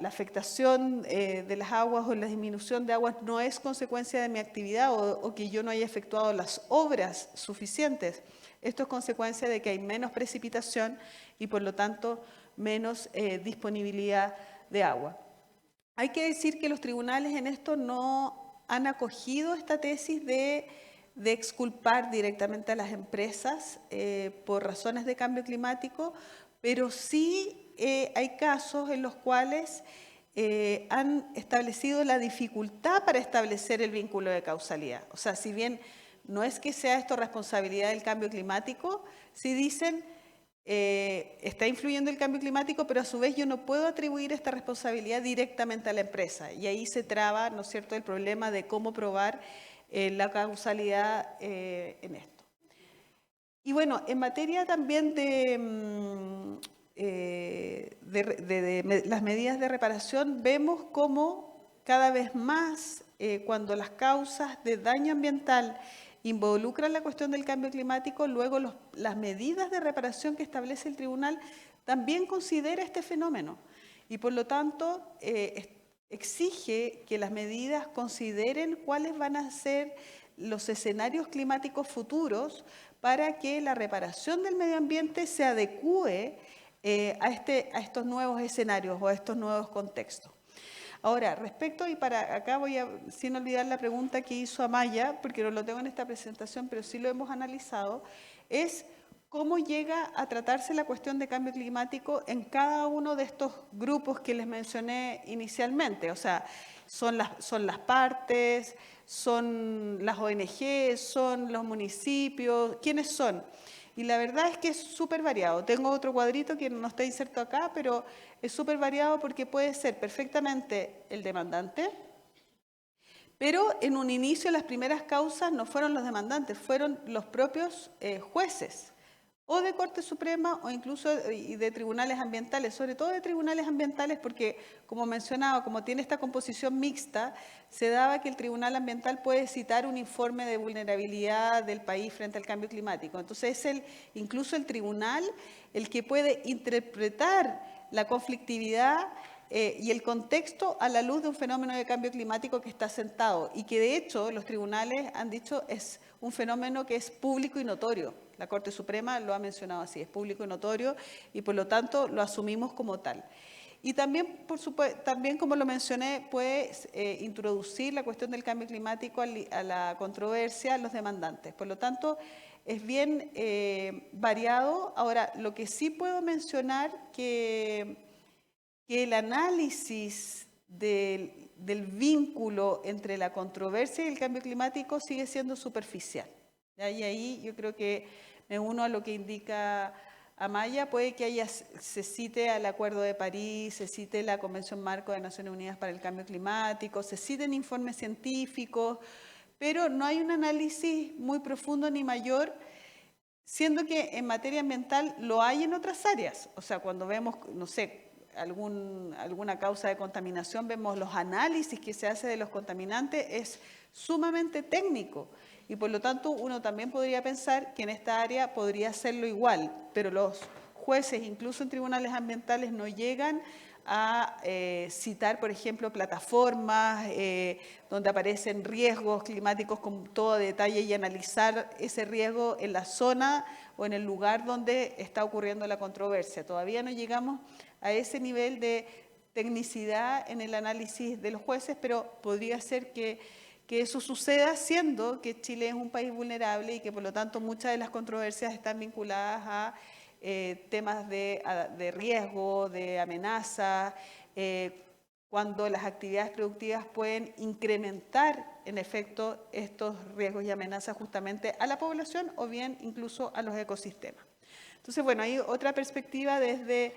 afectación de las aguas o la disminución de aguas no es consecuencia de mi actividad o que yo no haya efectuado las obras suficientes. Esto es consecuencia de que hay menos precipitación y por lo tanto menos disponibilidad de agua. Hay que decir que los tribunales en esto no han acogido esta tesis de exculpar directamente a las empresas por razones de cambio climático, pero sí hay casos en los cuales han establecido la dificultad para establecer el vínculo de causalidad. O sea, si bien no es que sea esto responsabilidad del cambio climático, si dicen está influyendo el cambio climático, pero a su vez yo no puedo atribuir esta responsabilidad directamente a la empresa. Y ahí se traba, ¿no es cierto?, el problema de cómo probar la causalidad en esto. Y bueno, en materia también de las medidas de reparación, vemos cómo cada vez más cuando las causas de daño ambiental involucran la cuestión del cambio climático, luego las medidas de reparación que establece el tribunal también considera este fenómeno y por lo tanto exige que las medidas consideren cuáles van a ser los escenarios climáticos futuros para que la reparación del medio ambiente se adecúe a estos nuevos escenarios o a estos nuevos contextos. Ahora, respecto, y para acá voy a, sin olvidar la pregunta que hizo Amaya, porque no lo tengo en esta presentación, pero sí lo hemos analizado, es cómo llega a tratarse la cuestión de cambio climático en cada uno de estos grupos que les mencioné inicialmente. O sea, son las partes, son las ONG, son los municipios, ¿quiénes son? Y la verdad es que es súper variado. Tengo otro cuadrito que no está inserto acá, pero es súper variado porque puede ser perfectamente el demandante, pero en un inicio las primeras causas no fueron los demandantes, fueron los propios jueces, o de Corte Suprema o incluso de tribunales ambientales, sobre todo de tribunales ambientales porque, como mencionaba, como tiene esta composición mixta, se daba que el tribunal ambiental puede citar un informe de vulnerabilidad del país frente al cambio climático. Entonces es incluso el tribunal el que puede interpretar la conflictividad y el contexto a la luz de un fenómeno de cambio climático que está sentado y que de hecho los tribunales han dicho es un fenómeno que es público y notorio. La Corte Suprema lo ha mencionado así, es público y notorio y por lo tanto lo asumimos como tal. Y también, por supuesto, también como lo mencioné, puede introducir la cuestión del cambio climático a la controversia a los demandantes. Por lo tanto, es bien variado. Ahora, lo que sí puedo mencionar que el análisis del vínculo entre la controversia y el cambio climático sigue siendo superficial. Y ahí yo creo que me uno a lo que indica Amaya, puede que se cite al Acuerdo de París, se cite la Convención Marco de Naciones Unidas para el Cambio Climático, se citen informes científicos, pero no hay un análisis muy profundo ni mayor, siendo que en materia ambiental lo hay en otras áreas. O sea, cuando vemos, no sé, alguna causa de contaminación, vemos los análisis que se hace de los contaminantes, es sumamente técnico. Y por lo tanto uno también podría pensar que en esta área podría hacerlo igual, pero los jueces, incluso en tribunales ambientales, no llegan a citar, por ejemplo, plataformas donde aparecen riesgos climáticos con todo detalle y analizar ese riesgo en la zona o en el lugar donde está ocurriendo la controversia. Todavía no llegamos a ese nivel de tecnicidad en el análisis de los jueces, pero podría ser que eso suceda siendo que Chile es un país vulnerable y que por lo tanto muchas de las controversias están vinculadas a temas de riesgo, de amenaza, cuando las actividades productivas pueden incrementar en efecto estos riesgos y amenazas justamente a la población o bien incluso a los ecosistemas. Entonces, bueno, hay otra perspectiva desde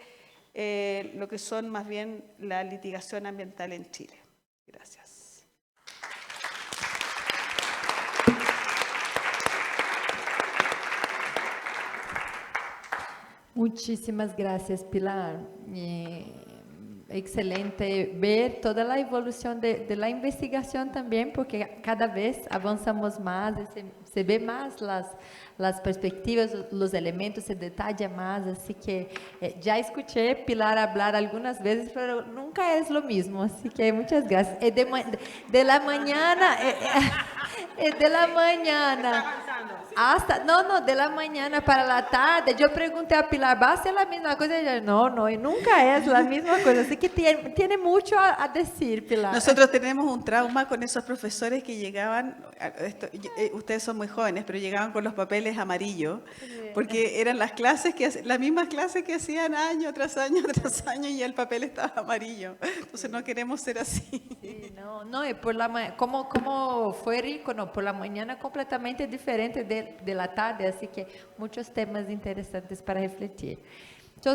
lo que son más bien la litigación ambiental en Chile. Gracias. Muchísimas gracias, Pilar. Excelente ver toda a evolução de la investigação também, porque cada vez avançamos mais, se vê mais las perspectivas, os elementos, se detalha mais, assim que já escutei Pilar falar algumas vezes, mas nunca é o mesmo, assim que muitas graças. De la mañana, de la mañana hasta, de la mañana para la tarde, eu perguntei a Pilar, ¿va a ser a mesma coisa? Ella, no, nunca é a mesma coisa, así que tiene mucho a decir, Pilar. Nosotros tenemos un trauma con esos profesores que llegaban, ustedes son muy jóvenes, pero llegaban con los papeles amarillos, porque eran las clases las mismas clases que hacían año tras año tras año y el papel estaba amarillo. Entonces no queremos ser así. Sí, no, por la como fue rico, no, por la mañana completamente diferente de la tarde, así que muchos temas interesantes para refletir. Então,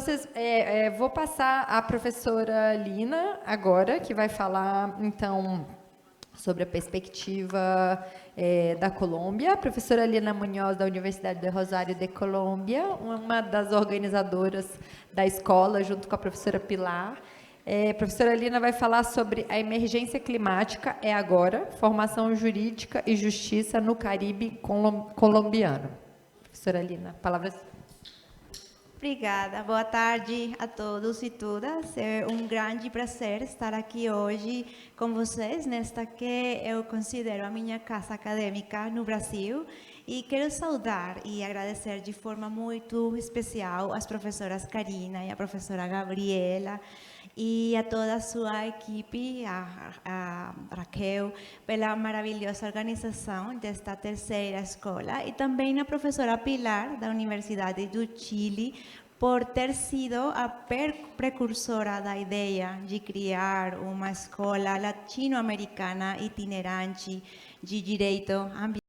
vou passar a professora Lina agora, que vai falar, então, sobre a perspectiva da Colômbia. A professora Lina Munhoz, da Universidade de Rosário de Colômbia, uma das organizadoras da escola, junto com a professora Pilar. A professora Lina vai falar sobre a emergência climática é agora, formação jurídica e justiça no Caribe colombiano. Professora Lina, palavras. Obrigada. Boa tarde a todos e todas. É um grande prazer estar aqui hoje com vocês, nesta que eu considero a minha casa acadêmica no Brasil. E quero saudar e agradecer de forma muito especial as professoras Karina e a professora Gabriela e a toda a sua equipe, a Raquel, pela maravilhosa organização desta terceira escola, e também a professora Pilar, da Universidade do Chile, por ter sido a precursora da ideia de criar uma escola latino-americana itinerante de direito ambiental